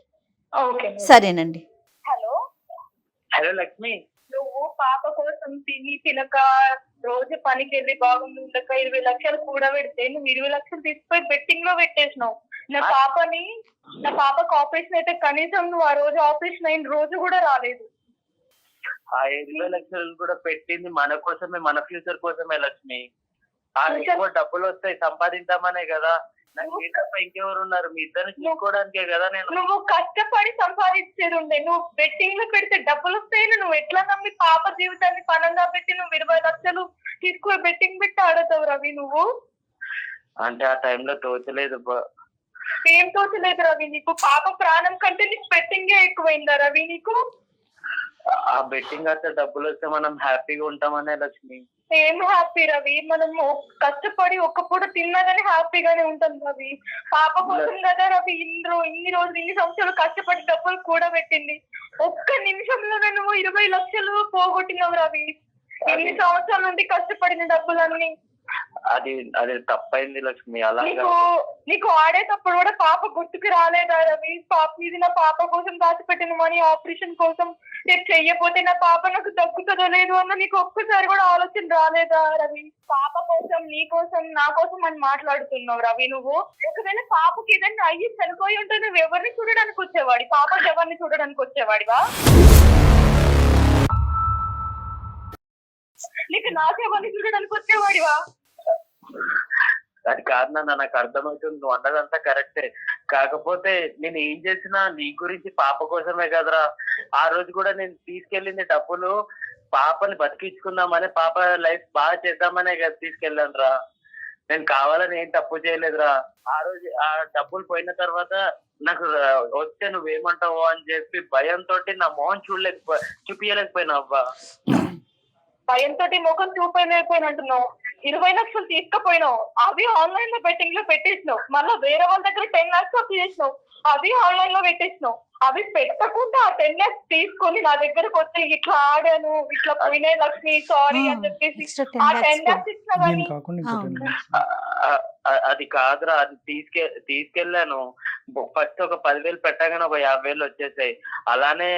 సరేనండి. హలో హలో లక్ష్మి, నువ్వు పాప కోసం తిని తినక రోజు పనికి వెళ్ళి బాగుంది ఉండక 20 లక్షలు కూడా పెడితే నువ్వు 20 లక్షలు తీసుకుపోయి బెట్టింగ్ లో పెట్టేసినావు. నా పాపకు ఆపరేషన్ అయితే కనీసం నువ్వు ఆ రోజు ఆపరేషన్ అయిన రోజు కూడా రాలేదు. ఆ 20 లక్షలు కూడా పెట్టింది మన కోసమే, మన ఫ్యూచర్ కోసమే లక్ష్మి. ఆ ఎక్కువ డబ్బులు వస్తాయి సంపాదించామనే కదా. నాకు తప్ప ఇంకెవరు ఉన్నారు? మీ ఇద్దరిని చూసుకోవడానికే కదా నేను. నువ్వు కష్టపడి సంపాదించేది ఉండే, నువ్వు బెట్టింగ్ లో పెడితే డబ్బులు వస్తాయని నువ్వు ఎట్లా నమ్మి పాప జీవితాన్ని పనంగా పెట్టి నువ్వు 20 లక్షలు తీసుకుని బెట్టింగ్ పెట్టి ఆడతావు రవి నువ్వు? అంటే ఆ టైంలో తోచలేదు. ఏం తోచలేదు రవి నీకు? పాప ప్రాణం కంటే నీకు బెట్టింగే ఎక్కువైందా రవి నీకు? ఆ బెట్టింగ్ అయితే డబ్బులు వస్తే మనం హ్యాపీగా ఉంటామనే లక్ష్మి. ఏం హ్యాపీ రవి? మనం కష్టపడి ఒక్క పూట తిన్నదని హ్యాపీగానే ఉంటాం రవి. పాప కోసం కదా రవి ఇన్ని రోజులు ఇన్ని సంవత్సరాలు కష్టపడి డబ్బులు కూడా పెట్టింది. ఒక్క నిమిషంలోనే నువ్వు 20 లక్షలు పోగొట్టినావు రవి. ఇన్ని సంవత్సరాల నుండి కష్టపడిన డబ్బులన్నీ. అది తప్పైంది లక్ష్మి. అలా నీకు ఆడేటప్పుడు కూడా పాప గుర్తుకు రాలేదా రవి? ఇది నా పాప కోసం దాచిపెట్టిన మనీ ఆపరేషన్ కోసం నేను చెయ్యపోతే నా పాప నాకు దక్కుతుందో లేదు అన్న నీకు ఒక్కసారి కూడా ఆలోచన రాలేదా రవి? పాప కోసం నీ కోసం నా కోసం అని మాట్లాడుతున్నావు రవి నువ్వు. ఒకవేళ పాపకి ఏదైనా అయ్యి చనిపోయి ఉంటే నువ్వు ఎవరిని చూడడానికి వచ్చేవాడి? పాపకి ఎవరిని చూడడానికి వచ్చేవాడివా? నీకు నాకెవరిని చూడడానికి వచ్చేవాడివా? అది కాదు నాన్న, నాకు అర్థమవుతుంది నువ్వు అన్నదంతా కరెక్టే. కాకపోతే నేను ఏం చేసినా నీ గురించి పాప కోసమే కదరా. ఆ రోజు కూడా నేను తీసుకెళ్ళింది డబ్బులు పాపని బతికించుకుందామని, పాప లైఫ్ బాగా చేద్దామనే కదా తీసుకెళ్ళాను రా. నేను కావాలని ఏం తప్పు చేయలేదురా. ఆ రోజు ఆ డబ్బులు పోయిన తర్వాత నాకు వస్తే నువ్వేమంటావు అని చెప్పి భయంతో నా మొహం చూపించలేకపోయినా అవ్వా. భయంతో ముఖం చూపలేకపోయినట్టున్నావు. 20 లక్షలు తీసుకుపోయినావు, అవి ఆన్లైన్ లో బెట్టింగ్ లో పెట్టేసినావు. మళ్ళీ వేరే వాళ్ళ దగ్గర 10 lakhs అప్పు చేసినావు, అవి ఆన్లైన్ లో పెట్టేసినావు. అవి పెట్టకుండా ఆ 10 lakhs తీసుకొని నా దగ్గరకు వచ్చి ఇట్లా ఆడాను, ఇట్లా పోయినాయి లక్ష్మి సారీ అని చెప్పేసి ఆ 10 lakhs ఇచ్చినా కానీ అది కాదురా. అది తీసుకెళ్ళాను. ఫస్ట్ ఒక 10,000 పెట్టగానే ఒక 50,000 వచ్చేసాయి. అలానే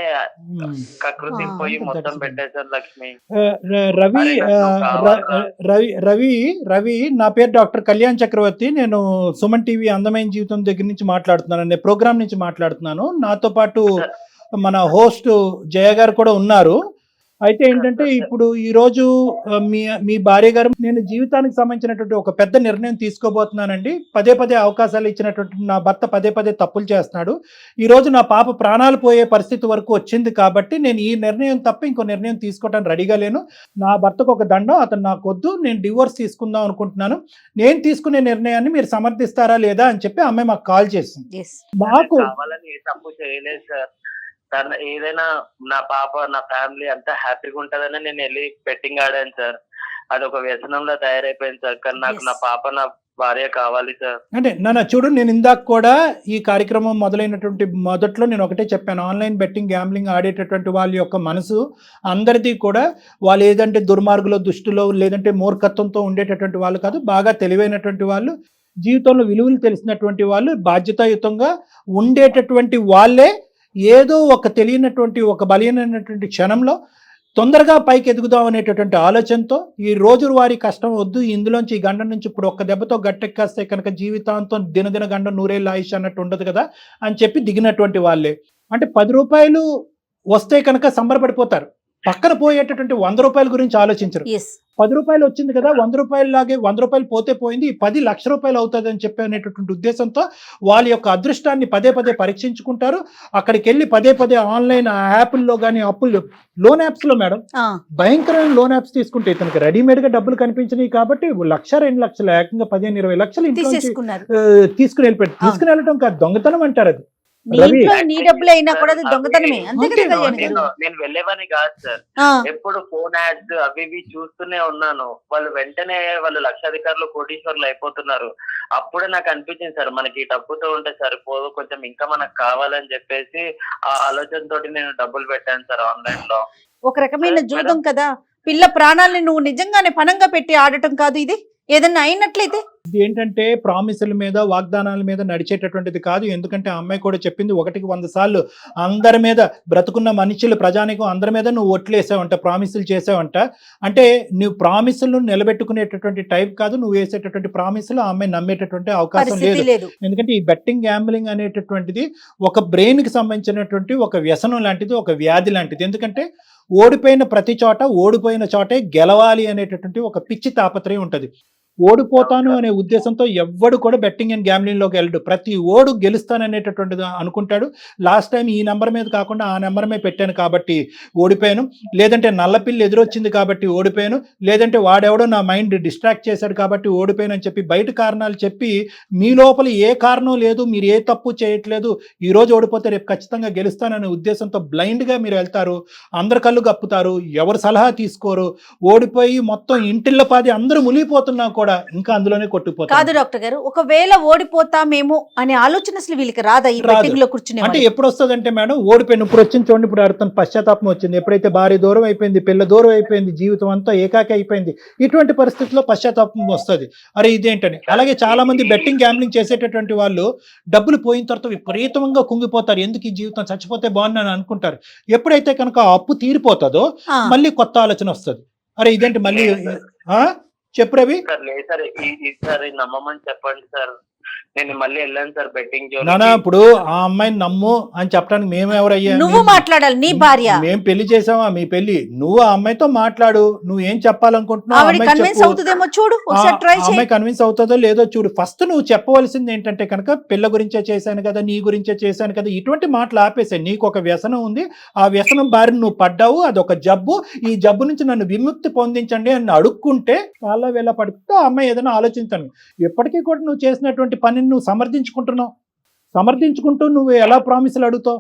కకృతి పోయి మొత్తం పెట్టేశారు లక్ష్మి. రవి నా పేరు డాక్టర్ కళ్యాణ్ చక్రవర్తి. నేను సుమన్ టీవీ అందమైన జీవితం దగ్గర నుంచి మాట్లాడుతున్నాను, అనే ప్రోగ్రామ్ నుంచి మాట్లాడుతున్నాను. నాతో పాటు మన హోస్ట్ జయ గారు కూడా ఉన్నారు. అయితే ఏంటంటే ఇప్పుడు ఈ రోజు మీ మీ భార్య గారు నేను జీవితానికి సంబంధించినటువంటి ఒక పెద్ద నిర్ణయం తీసుకోబోతున్నానండి. పదే పదే అవకాశాలు ఇచ్చినటువంటి నా భర్త పదే పదే తప్పులు చేస్తున్నాడు. ఈ రోజు నా పాప ప్రాణాలు పోయే పరిస్థితి వరకు వచ్చింది కాబట్టి నేను ఈ నిర్ణయం తప్ప ఇంకో నిర్ణయం తీసుకోవడానికి రెడీగా లేను. నా భర్తకు ఒక దండం, అతను నాకు వద్దు, నేను డివోర్స్ తీసుకుందాం అనుకుంటున్నాను. నేను తీసుకునే నిర్ణయాన్ని మీరు సమర్థిస్తారా లేదా అని చెప్పి అమ్మాయి మాకు కాల్ చేసింది. Yes. మాకు కావాలని ఏ తప్పు చేయలేదు సార్. తను ఏదైనా నా పాప నా ఫ్యామిలీ అంతా హ్యాపీగా ఉంటదని నేను వెళ్ళి బెట్టింగ్ ఆడాను సార్. అదొక వ్యసనంలో తయారైపోయింది సార్. కానీ నాకు Yes. నా పాప నా భార్య కావాలి సార్. అంటే నాన్న చూడు, నేను ఇందాక కూడా ఈ కార్యక్రమం మొదలైనటువంటి మొదట్లో నేను ఒకటే చెప్పాను, ఆన్లైన్ బెట్టింగ్ గ్యాంబ్లింగ్ ఆడేటటువంటి వాళ్ళ యొక్క మనసు అందరిది కూడా వాళ్ళు ఏదంటే దుర్మార్గులో దుష్టులో లేదంటే మూర్ఖత్వంతో ఉండేటటువంటి వాళ్ళు కాదు, బాగా తెలివైనటువంటి వాళ్ళు, జీవితంలో విలువలు తెలిసినటువంటి వాళ్ళు, బాధ్యతాయుతంగా ఉండేటటువంటి వాళ్ళే ఏదో ఒక తెలియనటువంటి ఒక బలహీనమైనటువంటి క్షణంలో తొందరగా పైకి ఎదుగుదాం అనేటటువంటి ఆలోచనతో ఈ రోజువారీ కష్టం వద్దు, ఇందులోంచి ఈ గండం నుంచి ఇప్పుడు ఒక్క దెబ్బతో గట్టెక్కేస్తే కనుక జీవితాంతం దినదిన గండం నూరేళ్ళ ఆయుష్ అన్నట్టు ఉండదు కదా అని చెప్పి దిగినటువంటి వాళ్ళే. అంటే 10 రూపాయలు వస్తే కనుక సంబరపడిపోతారు, పక్కన పోయేటటువంటి 100 రూపాయల గురించి ఆలోచించరు. Yes. 10 రూపాయలు వచ్చింది కదా, 100 రూపాయలు లాగే 100 రూపాయలు పోతే పోయింది, 10 లక్షల రూపాయలు అవుతుంది అని చెప్పి అనేటటువంటి ఉద్దేశంతో వాళ్ళ యొక్క అదృష్టాన్ని పదే పదే పరీక్షించుకుంటారు. అక్కడికి వెళ్ళి పదే పదే ఆన్లైన్ యాప్ల్లో కానీ అప్పులు లోన్ యాప్స్లో మేడం భయంకరమైన లోన్ యాప్స్ తీసుకుంటే ఇతనికి రెడీమేడ్గా డబ్బులు కనిపించినాయి కాబట్టి 1,00,000 2 లక్షలు ఏకంగా 15-20 లక్షలు ఇంట్లో తీసేసుకున్నారు. తీసుకుని వెళ్ళిపోయాడు. తీసుకుని వెళ్ళటం కాదు, దొంగతనం అంటారు అది. నీ ఇంట్లో నీ డబ్బులు అయినా కూడా అది దొంగతనమే, అంతే కదా కళ్యాణ్ గారు? నేను వెళ్ళేవని కాదు సార్, ఎప్పుడు ఫోన్ యాడ్స్ అవి ఇవి చూస్తూనే ఉన్నాను. వాళ్ళు వెంటనే వాళ్ళు లక్షాధికారులు కోటీశ్వర్లు అయిపోతున్నారు. అప్పుడే నాకు అనిపించింది సార్, మనకి ఈ డబ్బుతో ఉంటే సరిపోదు, కొంచెం ఇంకా మనకు కావాలని చెప్పేసి ఆ ఆలోచనతో నేను డబ్బులు పెట్టాను సార్ ఆన్లైన్ లో. ఒక రకమైన జూదం కదా, పిల్ల ప్రాణాలని నువ్వు నిజంగానే పణంగా పెట్టి ఆడటం కాదు ఇది. ఏదన్నా అయినట్లయితే ఇది ఏంటంటే ప్రామిసుల మీద వాగ్దానాల మీద నడిచేటటువంటిది కాదు. ఎందుకంటే ఆ అమ్మాయి కూడా చెప్పింది 1కి 100 సార్లు అందరి మీద, బ్రతుకున్న మనుషులు ప్రజానికం అందరి మీద నువ్వు ఒట్లేసావంట, ప్రామిసులు చేసావంట. అంటే నువ్వు ప్రామిసులు నిలబెట్టుకునేటటువంటి టైప్ కాదు, నువ్వు వేసేటటువంటి ప్రామిసులు ఆ అమ్మాయి నమ్మేటటువంటి అవకాశం లేదు. ఎందుకంటే ఈ బెట్టింగ్ గ్యాంబ్లింగ్ అనేటటువంటిది ఒక బ్రెయిన్కి సంబంధించినటువంటి ఒక వ్యసనం లాంటిది, ఒక వ్యాధి లాంటిది. ఎందుకంటే ఓడిపోయిన ప్రతి చోట, ఓడిపోయిన చోటే గెలవాలి అనేటటువంటి ఒక పిచ్చి తాపత్రయం ఉంటుంది. ఓడిపోతాను అనే ఉద్దేశంతో ఎవ్వడు కూడా బెట్టింగ్ అండ్ గ్యాంబ్లింగ్లోకి వెళ్ళడు. ప్రతి ఓడు గెలుస్తాననేటటువంటిది అనుకుంటాడు. లాస్ట్ టైం ఈ నెంబర్ మీద కాకుండా ఆ నెంబర్ మీద పెట్టాను కాబట్టి ఓడిపోయాను, లేదంటే నల్లపిల్లి ఎదురొచ్చింది కాబట్టి ఓడిపోయాను, లేదంటే వాడెవడో నా మైండ్ డిస్ట్రాక్ట్ చేశాడు కాబట్టి ఓడిపోయాను అని చెప్పి బయట కారణాలు చెప్పి మీ లోపల ఏ కారణం లేదు, మీరు ఏ తప్పు చేయట్లేదు, ఈ రోజు ఓడిపోతే రేపు ఖచ్చితంగా గెలుస్తాననే ఉద్దేశంతో బ్లైండ్గా మీరు వెళ్తారు. అందరి కళ్ళు గప్పుతారు, ఎవరు సలహా తీసుకోరు, ఓడిపోయి మొత్తం ఇంటిల్లపాది అందరూ మునిగిపోతున్నా కూడా ఇంకా అందులోనే కొట్టుకుపోతారు. కాదు డాక్టర్ గారు, ఒకవేళ ఓడిపోతామేమో అనే ఆలోచన అసలు వీళ్ళకి రాదా ఈ బెట్టింగ్ లో కూర్చునే? అంటే ఎప్పుడు వస్తుందంటే మేడం, ఓడిపోయిన ఇప్పుడు వచ్చింది చూడండి, ఇప్పుడు అర్థం పశ్చాత్తాపం వచ్చింది, ఎప్పుడైతే భార్య దూరం అయిపోయింది, పిల్ల దూరం అయిపోయింది, జీవితం అంతా ఏకాకి అయిపోయింది, ఇటువంటి పరిస్థితుల్లో పశ్చాత్తాపం వస్తుంది, అరే ఇదేంటని. అలాగే చాలా మంది బెట్టింగ్ గ్యాంబ్లింగ్ చేసేటటువంటి వాళ్ళు డబ్బులు పోయిన తర్వాత విపరీతంగా కుంగిపోతారు. ఎందుకు ఈ జీవితం, చచ్చిపోతే బాగుందని అనుకుంటారు. ఎప్పుడైతే కనుక అప్పు తీరిపోతుందో మళ్ళీ కొత్త ఆలోచన వస్తుంది, అరే ఇదేంటి మళ్ళీ. చెప్పు రవి. లేదు సార్, ఈసారి నమ్మమని చెప్పండి సార్, నేను మళ్ళీ వెళ్ళాను సార్ బెట్టింగ్ జోన్. నానా ఇప్పుడు ఆ అమ్మాయిని నమ్ము అని చెప్పడానికి మేము ఎవరయ్యా? నువ్వు మాట్లాడాలి, నీ భార్య. మేము పెళ్లి చేసావా? మీ పెళ్లి, నువ్వు ఆ అమ్మాయితో మాట్లాడు, నువ్వు ఏం చెప్పాలనుకుంటున్నావు, అమ్మాయి కన్విన్స్ అవుతుందో లేదో చూడు. ఫస్ట్ నువ్వు చెప్పవలసింది ఏంటంటే కనుక పిల్ల గురించే చేశాను కదా, నీ గురించే చేశాను కదా, ఇటువంటి మాటలు ఆపేసాయి. నీకు ఒక వ్యసనం ఉంది, ఆ వ్యసనం బారిన నువ్వు పడ్డావు, అదొక జబ్బు, ఈ జబ్బు నుంచి నన్ను విముక్తి పొందించండి అని అడుక్కుంటే వాళ్ళ వేళ పడితే ఆ అమ్మాయి ఏదైనా ఆలోచించాను. ఎప్పటికీ కూడా నువ్వు చేసినటువంటి పనిని నువ్వు సమర్థించుకుంటూ నువ్వు ఎలా ప్రామిసులు అడుగుతావు?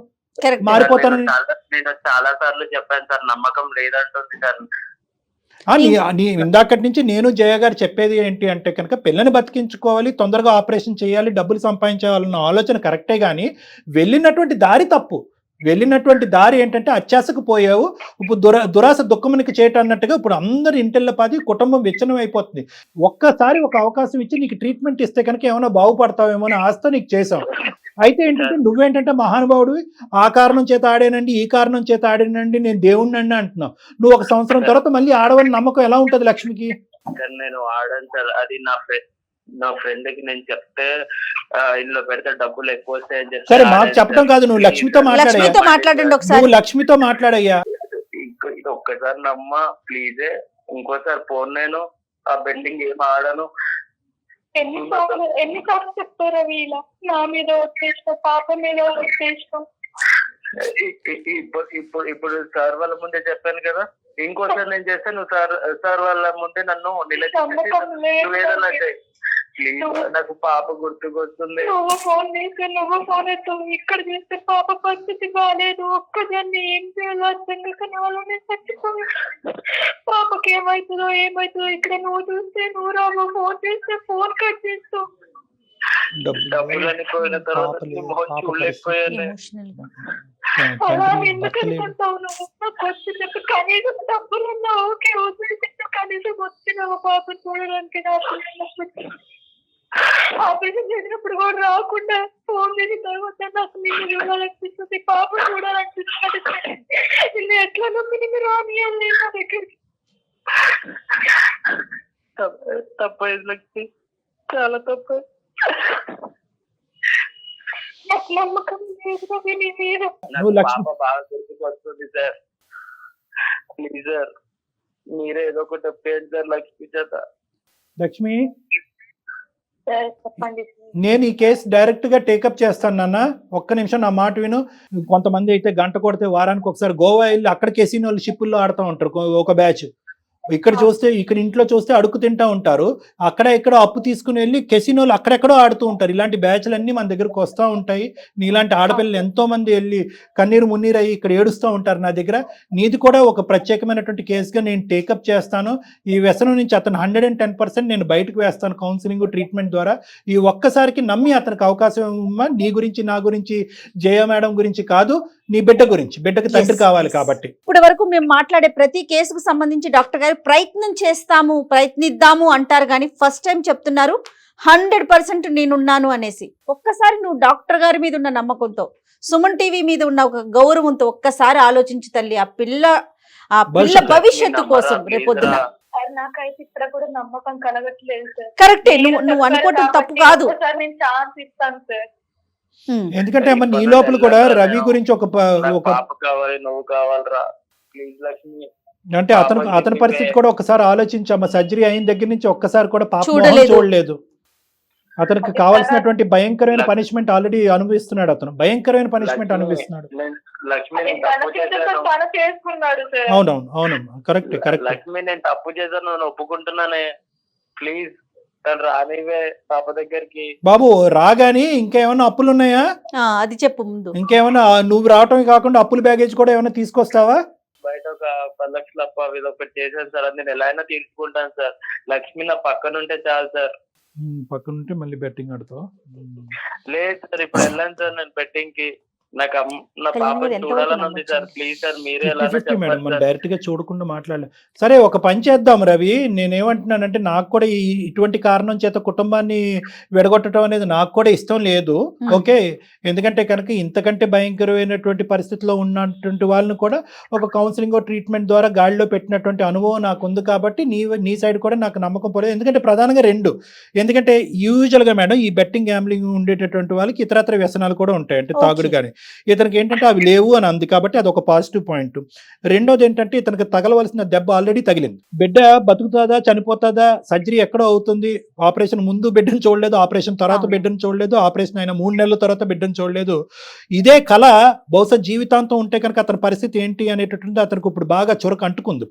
మారిపోతానని నేను చాలా సార్లు చెప్పాను సార్, నమ్మకం లేదంటుంది సార్. నీ ఇందాకటి నుంచి నేను జయ గారు చెప్పేది ఏంటి అంటే కనుక పిల్లని బతికించుకోవాలి, తొందరగా ఆపరేషన్ చేయాలి, డబ్బులు సంపాదించాలన్న ఆలోచన కరెక్టే, కానీ వెళ్ళినటువంటి దారి తప్పు. వెళ్ళినటువంటి దారి ఏంటంటే అత్యాశకు పోయావు, ఇప్పుడు దురాశ దుఃఖమునికి చేయటం అన్నట్టుగా ఇప్పుడు అందరు ఇంటిల్లపాది కుటుంబం విచ్ఛిన్నం అయిపోతుంది. ఒక్కసారి ఒక అవకాశం ఇచ్చి నీకు ట్రీట్మెంట్ ఇస్తే కనుక ఏమైనా బాగుపడతావేమో అని ఆశతో నీకు చేసావు. అయితే ఏంటంటే నువ్వేంటంటే మహానుభావుడివి, ఆ కారణం చేత ఆడానండి, ఈ కారణం చేత ఆడానండి, నేను దేవుణ్ణి అంటున్నావు. నువ్వు 1 సంవత్సరం తర్వాత మళ్ళీ ఆడవని నమ్మకం ఎలా ఉంటది లక్ష్మికి? నేను ఆడాను సార్, అది నా ఫ్రెండ్ కి నేను చెప్తే ఇందులో పెడితే డబ్బులు ఎక్కువ వస్తాయని చెప్పి. సరే మాకు చెప్పడం కాదు, నువ్వు లక్ష్మితో మాట్లాడయ్యా, మాట్లాడండి ఒకసారి. నువ్వు లక్ష్మితో మాట్లాడయ్యా. ప్లీజ్ ఒక్కసారి నమ్మా ప్లీజే, ఇంకోసారి ఫోన్ నేను ఆ బెట్టింగ్ ఏం ఆడను. ఎన్నిసార్లు చెప్తారా వీళ్ళ నా మీద వచ్చేసిన పాప మీద వచ్చేసిన. ఇప్పుడు సార్ వాళ్ళ ముందే చెప్పాను కదా, ఇంకోసారి నేను చేస్తే నువ్వు సార్ వాళ్ళ ముందే నన్ను నువ్వేదన్నా చేయి ప్లీజ్. నాకు పాప గుర్తుకొస్తుంది. నువ్వు ఫోన్ ఎత్తావు, ఇక్కడ చేస్తే పాప పరిస్థితి బాగాలేదు, ఒక్కదాన్ని ఏం చేయాలో అర్థం కాక నాలోనే చచ్చిపోయి పాపకి ఏమవుతుందో ఇక్కడ నువ్వు చూస్తే నువ్వు రావు, ఫోన్ చేస్తే ఫోన్ కట్ చేస్తావు. డబ్బులని పోయిన తర్వాత చూడలేకపోయాను. అలా ఎందుకు అనుకుంటావు నువ్వు? నాకు వచ్చినప్పుడు కనీసం డబ్బులున్నా ఓకే, వదిలేసి కనీసం వచ్చినావు పాప చూడడానికి. ఆపరేషన్ చేసినప్పుడు కూడా రాకుండా ఫోన్ చేసిన తర్వాత నాకు నిన్ను చూడాలనిపిస్తుంది, పాప చూడాలనిపిస్తుంది. నిన్ను ఎట్లా నమ్మి నిన్ను రానియాలి నా దగ్గరికి? తప్పైంది లక్ష్మి, చాలా తప్పు. నాకు నమ్మకం లేదు నీ మీద. పాప బాగా గుర్తుకొస్తుంది సార్, ప్లీజ్ సార్ మీరే ఏదో ఒకటి చెప్పండి సార్ లక్ష్మి చేత. లక్ష్మి, చెప్పండి. నేను ఈ కేసు డైరెక్ట్ గా టేకప్ చేస్తాను నాన్న, ఒక్క నిమిషం నా మాట విను. కొంతమంది అయితే గంట కొడితే వారానికి ఒకసారి గోవా వెళ్ళి అక్కడ కెసినోలు షిప్పుల్లో ఆడుతూ ఉంటారు ఒక బ్యాచ్. ఇక్కడ చూస్తే ఇక్కడ ఇంట్లో చూస్తే అడుగు తింటా ఉంటారు, అక్కడ ఎక్కడో అప్పు తీసుకుని వెళ్ళి కెసినోలు అక్కడెక్కడో ఆడుతూ ఉంటారు. ఇలాంటి బ్యాచ్లన్నీ మన దగ్గరకు వస్తూ ఉంటాయి. నీలాంటి ఆడపిల్లలు ఎంతో మంది వెళ్ళి కన్నీరు మున్నీరు అయ్యి ఇక్కడ ఏడుస్తూ ఉంటారు నా దగ్గర. నీది కూడా ఒక ప్రత్యేకమైనటువంటి కేసుగా నేను టేకప్ చేస్తాను. ఈ వ్యసనం నుంచి అతను 110% నేను బయటకు వేస్తాను కౌన్సిలింగ్ ట్రీట్మెంట్ ద్వారా. ఈ ఒక్కసారికి నమ్మి అతనికి అవకాశం ఇవ్వమ్మా. నీ గురించి నా గురించి జయ మేడం గురించి కాదు, నీ బిడ్డ గురించి, బిడ్డకు తండ్రి కావాలి కాబట్టి. ఇప్పటి వరకు మేము మాట్లాడే ప్రతి కేసుకు సంబంధించి డాక్టర్ గారు ప్రయత్నిద్దాము అంటారు, కానీ ఫస్ట్ టైం చెప్తున్నారు 100% నేనున్నాను అనేసి. ఒక్కసారి నువ్వు డాక్టర్ గారి మీద ఉన్న నమ్మకంతో, సుమన్ టీవీ మీద ఉన్న ఒక గౌరవంతో ఒక్కసారి ఆలోచించు తల్లి. ఆ పిల్ల భవిష్యత్తు కోసం రేపొద్దున. నాకైతే ఇక్కడ కూడా నమ్మకం కలగట్లేదు సార్. కరెక్టే, నువ్వు అనుకోవటం తప్పు కాదు. నేను ఛాన్స్ ఇస్తాను సార్. ఎందుకంటే నీ లోపల కూడా రవి గురించి ఒక కావాలి, నువ్వు కావాలరా ప్లీజ్ లక్ష్మి. అంటే అతని పరిస్థితి కూడా ఒకసారి ఆలోచించమ్మా. సర్జరీ అయిన దగ్గర నుంచి ఒక్కసారి కూడా పాప చూడలేదు. అతనికి కావాల్సినటువంటి భయంకరమైన పనిష్మెంట్ ఆల్రెడీ అనుభవిస్తున్నాడు. అతను భయంకరమైన పనిష్మెంట్ అనుభవిస్తున్నాడు. అవునవును కరెక్ట్. లక్ష్మి నేను తప్పు చేశాను, నేను ఒప్పుకుంటున్నానే, ప్లీజ్ రానివే పాప దగ్గరికి. బాబు రాగాని ఇంకేమన్నా అప్పులు ఉన్నాయా? అది చెప్పు ముందు. ఇంకేమన్నా నువ్వు రావటమే కాకుండా అప్పుల బ్యాగేజ్ కూడా ఏమైనా తీసుకొస్తావా? బయట ఒక 10 లక్షల అప్పు ఇది ఒకటి చేశాను సార్, అది నేను ఎలా అయినా తీసుకుంటాను సార్. లక్ష్మి నా పక్కన ఉంటే చాలు సార్. పక్కన ఉంటే మళ్ళీ బెట్టింగ్ ఆడుతావు? లేదు సార్, ఇప్పుడు వెళ్ళాను సార్ నేను బెట్టింగ్ కి. నాకు నా పాప చూడాలని ఉంది సార్, ప్లీజ్ సార్ మీరే మేడం. మనం డైరెక్ట్ గా చూడకుండా మాట్లాడలేదు. సరే ఒక పని చేద్దాం రవి, నేనేమంటున్నానంటే నాకు కూడా ఇటువంటి కారణం చేత కుటుంబాన్ని విడగొట్టడం అనేది నాకు కూడా ఇష్టం లేదు. ఓకే, ఎందుకంటే కనుక ఇంతకంటే భయంకరమైనటువంటి పరిస్థితిలో ఉన్నటువంటి వాళ్ళని కూడా ఒక కౌన్సిలింగ్ ట్రీట్మెంట్ ద్వారా గాడిలో పెట్టినటువంటి అనుభవం నాకు ఉంది కాబట్టి నీ సైడ్ కూడా నాకు నమ్మకం పోలేదు. ఎందుకంటే ప్రధానంగా ఎందుకంటే యూజువల్ గా మేడం ఈ బెట్టింగ్ గ్యాంబ్లింగ్ ఉండేటటువంటి వాళ్ళకి ఇతరత్ర వ్యసనాలు కూడా ఉంటాయి, అంటే తాగుడు కానీ. ఇతనికి ఏంటంటే అవి లేవు అని అంది కాబట్టి అది ఒక పాజిటివ్ పాయింట్. రెండోది ఏంటంటే ఇతనికి తగలవలసిన దెబ్బ ఆల్రెడీ తగిలింది. బిడ్డ బతుకుతుందా చనిపోతుందా, సర్జరీ ఎక్కడో అవుతుంది, ఆపరేషన్ ముందు బిడ్డను చూడలేదు, ఆపరేషన్ తర్వాత బిడ్డను చూడలేదు, ఆపరేషన్ అయిన 3 నెలల తర్వాత బిడ్డను చూడలేదు. ఇదే కళ బహుశా జీవితాంతం ఉంటే కనుక అతని పరిస్థితి ఏంటి అనేటటువంటి అతనికి ఇప్పుడు బాగా చురకు అంటుకుంది.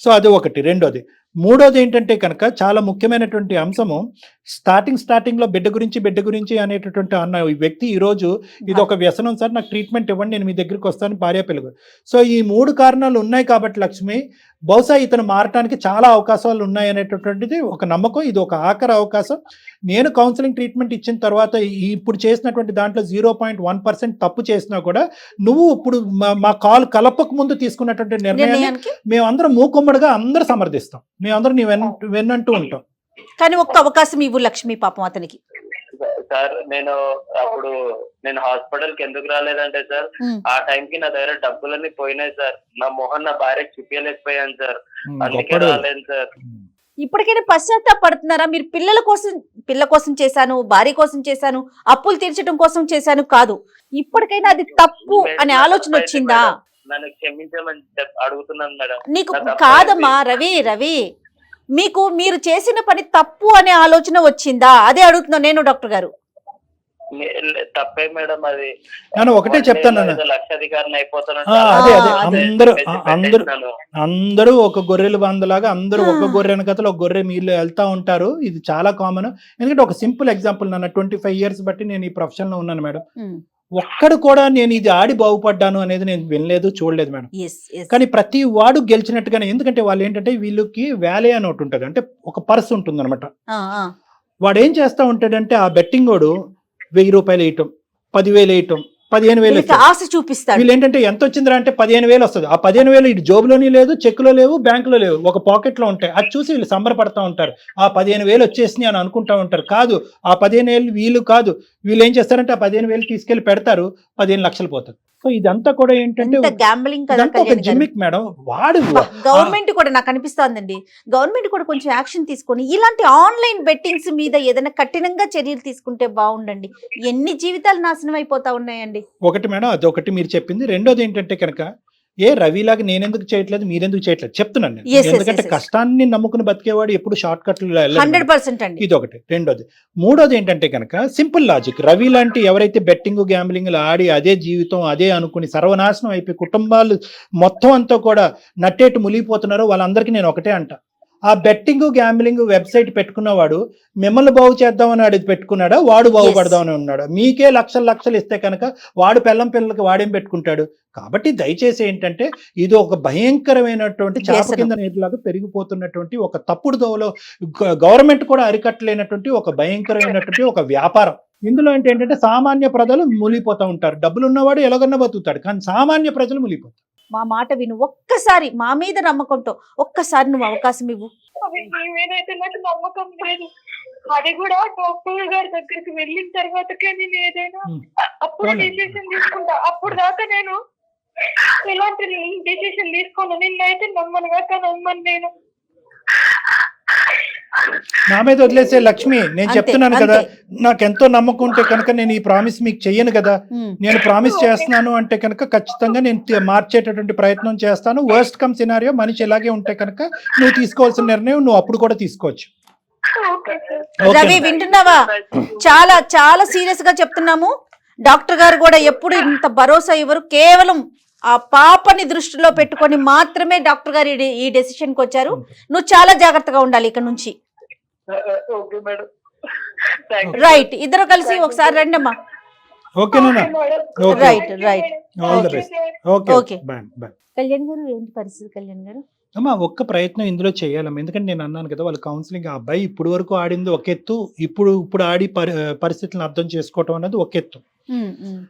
సో అది ఒకటి. రెండోది. మూడోది ఏంటంటే కనుక చాలా ముఖ్యమైనటువంటి అంశము, స్టార్టింగ్ లో బిడ్డ గురించి అనేటటువంటి అన్న ఈ వ్యక్తి ఈరోజు ఇది ఒక వ్యసనం సార్, నాకు ట్రీట్మెంట్ ఇవ్వండి, నేను మీ దగ్గరికి వస్తాను, భార్య పిల్లలు. సో ఈ 3 కారణాలు ఉన్నాయి కాబట్టి లక్ష్మి బహుశా ఇతను మారటానికి చాలా అవకాశాలు ఉన్నాయి అనేటటువంటిది ఒక నమ్మకం. ఇది ఒక ఆఖరి అవకాశం. నేను కౌన్సిలింగ్ ట్రీట్మెంట్ ఇచ్చిన తర్వాత ఇప్పుడు చేసినటువంటి దాంట్లో 0.1% తప్పు చేసినా కూడా నువ్వు ఇప్పుడు మా కాల్ కలపక ముందు తీసుకున్నటువంటి నిర్ణయాన్ని మేమందరం మూకుమ్మడిగా అందరూ సమర్థిస్తాం, మేమందరం నీ వెన్నంటూ ఉంటాం. కానీ ఒక్క అవకాశం ఇవ్వు లక్ష్మి పాపం అతనికి. సార్ నేను హాస్పిటల్ కి ఎందుకు రాలేదంటే సార్, ఆ టైంకి నా దగ్గర డబ్బులన్నీ పోయినాయి సార్, నా మొహం నా భార్యకి చూపించలేకపోయాను సార్, అందుకే రాలేదు సార్. ఇప్పటికైనా పశ్చాత్తాపడుతున్నారా మీరు? పిల్ల కోసం చేశాను, భార్య కోసం చేశాను, అప్పులు తీర్చడం కోసం చేశాను కాదు, ఇప్పటికైనా అది తప్పు అనే ఆలోచన వచ్చిందా? నన్ను క్షమించమని అడుగుతున్నాను మేడం. నీకు నా తప్పు కాదమ్మా రవి మీకు మీరు చేసిన పని తప్పు అనే ఆలోచన వచ్చిందా అదే అడుగుతున్నా నేను డాక్టర్ గారు. తప్పే మేడం అది. నేను ఒకటే చెప్తాను నాన్న. లక్షాధికారిని అయిపోతాను. అదే అందరూ ఒక గొర్రెలు బందలాగా అందరూ ఒక గొర్రె వెనకతలో ఒక గొర్రె మీరు వెళ్తా ఉంటారు. ఇది చాలా కామన్. ఎందుకంటే ఒక సింపుల్ ఎగ్జాంపుల్ నాన్న, 25 years బట్టి నేను ఈ ప్రొఫెషన్ లో ఉన్నాను మేడం. ఒక్కడు కూడా నేను ఇది ఆడి బాగుపడ్డాను అనేది నేను వినలేదు, చూడలేదు మేడం. కానీ ప్రతి వాడు గెలిచినట్టుగానే, ఎందుకంటే వాళ్ళు ఏంటంటే వీళ్ళకి వ్యాలే అని ఒకటి ఉంటుంది, అంటే ఒక పర్స్ ఉంటుంది అనమాట. వాడు ఏం చేస్తా ఉంటాడంటే ఆ బెట్టింగ్ వాడు 1000 రూపాయలు వేయటం, 10,000 వేయటం, 15,000 ఆశ చూపిస్తాడు. వీళ్ళు ఏంటంటే ఎంత వచ్చిందిరా అంటే 15,000 వస్తుంది. ఆ 15,000 ఇటు జోబులోని లేదు, చెక్కులో లేవు, బ్యాంకులో లేవు, ఒక పాకెట్ లో ఉంటాయి. అది చూసి వీళ్ళు సంబరపడతా ఉంటారు. ఆ 15,000 వచ్చేసినాయి అని అనుకుంటా ఉంటారు. కాదు, ఆ 15,000 వీళ్ళు కాదు, వీళ్ళు ఏం చేస్తారంటే ఆ 15,000 తీసుకెళ్లి పెడతారు, 15 లక్షలు పోతారు. సో ఇదంతా కూడా ఏంటంటే జిమ్మిక్ మేడం. వాడు గవర్నమెంట్ కూడా నాకు అనిపిస్తోందండి, గవర్నమెంట్ కూడా కొంచెం యాక్షన్ తీసుకొని ఇలాంటి ఆన్లైన్ బెట్టింగ్స్ మీద ఏదైనా కఠినంగా చర్యలు తీసుకుంటే బాగుండండి. ఎన్ని జీవితాలు నాశనం అయిపోతా ఉన్నాయండి. ఒకటి మేడం, అదొకటి మీరు చెప్పింది. రెండోది ఏంటంటే కనుక రవిలాగా నేనెందుకు చేయట్లేదు, మీరెందుకు చేయట్లేదు చెప్తున్నాను నేను. ఎందుకంటే కష్టాన్ని నమ్ముకుని బతికేవాడు ఎప్పుడు షార్ట్ కట్లు 100% అండి. ఇది ఒకటి. రెండోది. మూడోది ఏంటంటే కనుక సింపుల్ లాజిక్. రవి లాంటి ఎవరైతే బెట్టింగ్ గ్యాంబ్లింగ్ ఆడి అదే జీవితం అదే అనుకుని సర్వనాశనం అయిపోయి కుటుంబాలు మొత్తం అంతా కూడా నట్టేట్టు మునిగిపోతున్నారో వాళ్ళందరికీ నేను ఒకటే అంట, ఆ బెట్టింగ్ గ్యాంబ్లింగ్ వెబ్సైట్ పెట్టుకున్నవాడు మిమ్మల్ని బాగు చేద్దామని అది పెట్టుకున్నాడా, వాడు బాగుపడదామని ఉన్నాడా? మీకే లక్షలు ఇస్తే కనుక వాడు పిల్లలకి వాడేం పెట్టుకుంటాడు? కాబట్టి దయచేసి ఏంటంటే ఇది ఒక భయంకరమైనటువంటి చేప కింద నీటిలాగా పెరిగిపోతున్నటువంటి ఒక తప్పుడు దోవలో గవర్నమెంట్ కూడా అరికట్టలేనటువంటి ఒక భయంకరమైనటువంటి ఒక వ్యాపారం. ఇందులో ఏంటంటే సామాన్య ప్రజలు మునిగిపోతూ ఉంటారు. డబ్బులు ఉన్నవాడు ఎలాగన్నా బతుకుతాడు, కానీ సామాన్య ప్రజలు మునిగిపోతారు. మా మాట విను, ఒక్కసారి మా మీద నమ్మకంతో ఒక్కసారి నువ్వు అవకాశం ఇవ్వు. మీదైతే నాకు నమ్మకం లేదు. అది కూడా డాక్టర్ గారి దగ్గరికి వెళ్ళిన తర్వాతకే నేను ఏదైనా అప్పుడు డిసిషన్ తీసుకుంటా. అప్పుడు దాకా నేను ఎలాంటి డిసిషన్ తీసుకోను. నిన్నైతే నమ్మను కాక నమ్మను. నేను నా మీద వదిలేసే లక్ష్మి, నేను చెప్తున్నాను కదా, నాకెంతో నమ్మకం ఉంటే కనుక నేను ఈ ప్రామిస్ మీకు చెయ్యను కదా. నేను ప్రామిస్ చేస్తున్నాను అంటే కనుక ఖచ్చితంగా నేను మార్చేటటువంటి ప్రయత్నం చేస్తాను. వర్స్ట్ కమ్ సినారియో మనిషి ఎలాగే ఉంటే కనుక నువ్వు తీసుకోవాల్సిన నిర్ణయం నువ్వు అప్పుడు కూడా తీసుకోవచ్చు. రవి వింటున్నావా? చాలా చాలా సీరియస్ గా చెప్తున్నాము. డాక్టర్ గారు కూడా ఎప్పుడు ఇంత భరోసా ఇవ్వరు. కేవలం ఆ పాపని దృష్టిలో పెట్టుకొని మాత్రమే డాక్టర్ గారు ఈ డెసిషన్ కి వచ్చారు. నువ్వు చాలా జాగ్రత్తగా ఉండాలి ఇక్కడ నుంచి. రైట్, ఇద్దరు కలిసి ఒకసారి రండి అమ్మా. Right right. కళ్యాణ్ గారు ఏంటి పరిస్థితి? కళ్యాణ్ గారు అమ్మా ఒక్క ప్రయత్నం ఇందులో చేయాలమ్మా. ఎందుకంటే నేను అన్నాను కదా, వాళ్ళ కౌన్సిలింగ్, ఆ అబ్బాయి ఇప్పుడు వరకు ఆడింది ఒక ఎత్తు, ఇప్పుడు ఆడి పరిస్థితులను అర్థం చేసుకోవటం అనేది ఒక ఎత్తు.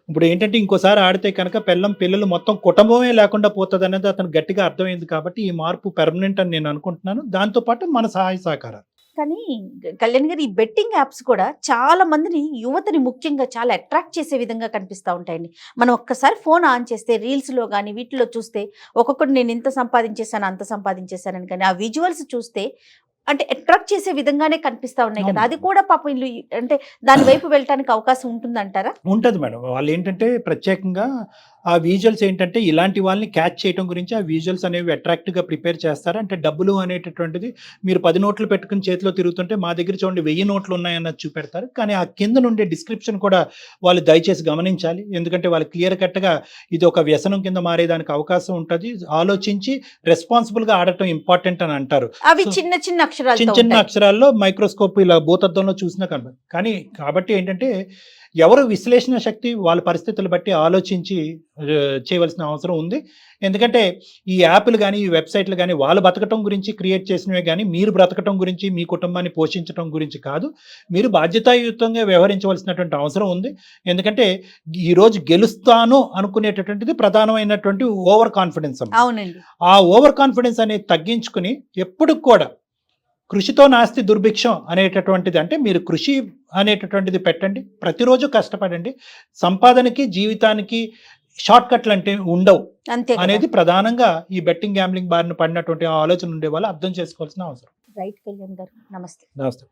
ఇప్పుడు ఏంటంటే ఇంకోసారి ఆడితే కనుక పిల్లలు మొత్తం కుటుంబమే లేకుండా పోతుంది అనేది అతను గట్టిగా అర్థమైంది. కాబట్టి ఈ మార్పు పెర్మనెంట్ అని నేను అనుకుంటున్నాను. దాంతో పాటు మన సహాయ సహకారాలు. కానీ కళ్యాణ్ గారు, ఈ బెట్టింగ్ యాప్స్ కూడా చాలా మందిని, యువతని ముఖ్యంగా చాలా అట్రాక్ట్ చేసే విధంగా కనిపిస్తూ ఉంటాయండి. మనం ఒక్కసారి ఫోన్ ఆన్ చేస్తే రీల్స్లో కానీ వీటిలో చూస్తే ఒక్కొక్కటి నేను ఇంత సంపాదించేసాను అంత సంపాదించేసానని, కానీ ఆ విజువల్స్ చూస్తే అంటే అట్రాక్ట్ చేసే విధంగానే కనిపిస్తా ఉన్నాయి కదా. అది కూడా పాపం ఇల్లు అంటే దాని వైపు వెళ్ళటానికి అవకాశం ఉంటుందంటారా? ఉంటుంది మేడం. వాళ్ళు ఏంటంటే ప్రత్యేకంగా ఆ విజువల్స్ ఏంటంటే ఇలాంటి వాళ్ళని క్యాచ్ చేయడం గురించి ఆ విజువల్స్ అనేవి అట్రాక్ట్గా ప్రిపేర్ చేస్తారు. అంటే డబ్బులు అనేటటువంటిది మీరు 10 నోట్లు పెట్టుకుని చేతిలో తిరుగుతుంటే మా దగ్గర చూడండి 1000 నోట్లు ఉన్నాయన్నది చూపెడతారు. కానీ ఆ కింద నుండే డిస్క్రిప్షన్ కూడా వాళ్ళు దయచేసి గమనించాలి. ఎందుకంటే వాళ్ళు క్లియర్ కట్గా ఇది ఒక వ్యసనం కింద మారేదానికి అవకాశం ఉంటుంది. ఆలోచించి రెస్పాన్సిబుల్గా ఆడటం ఇంపార్టెంట్ అని అంటారు. అవి చిన్న చిన్న అక్షరాల్లో మైక్రోస్కోప్ ఇలా భూతద్దంలో చూసినా కనబడదు. కానీ కాబట్టి ఏంటంటే ఎవరు విశ్లేషణ శక్తి వాళ్ళ పరిస్థితులు బట్టి ఆలోచించి చేయవలసిన అవసరం ఉంది. ఎందుకంటే ఈ యాప్లు కానీ ఈ వెబ్సైట్లు కానీ వాళ్ళు బతకటం గురించి క్రియేట్ చేసినవే కానీ మీరు బ్రతకటం గురించి మీ కుటుంబాన్ని పోషించడం గురించి కాదు. మీరు బాధ్యతాయుతంగా వ్యవహరించవలసినటువంటి అవసరం ఉంది. ఎందుకంటే ఈరోజు గెలుస్తాను అనుకునేటటువంటిది ప్రధానమైనటువంటి ఓవర్ కాన్ఫిడెన్స్. అవునండి. ఆ ఓవర్ కాన్ఫిడెన్స్ అనేది తగ్గించుకుని ఎప్పుడు కూడా కృషితో నాస్తి దుర్భిక్షం అనేటటువంటిది, అంటే మీరు కృషి అనేటటువంటిది పెట్టండి, ప్రతిరోజు కష్టపడండి. సంపాదనకి జీవితానికి షార్ట్ కట్లు అంటే ఉండవు అనేది ప్రధానంగా ఈ బెట్టింగ్ గ్యాంబ్లింగ్ బారిన పడినటువంటి ఆలోచన ఉండే వాళ్ళు అర్థం చేసుకోవాల్సిన అవసరం. రైట్ కళ్యాణ్ గారు, నమస్తే. నమస్తే.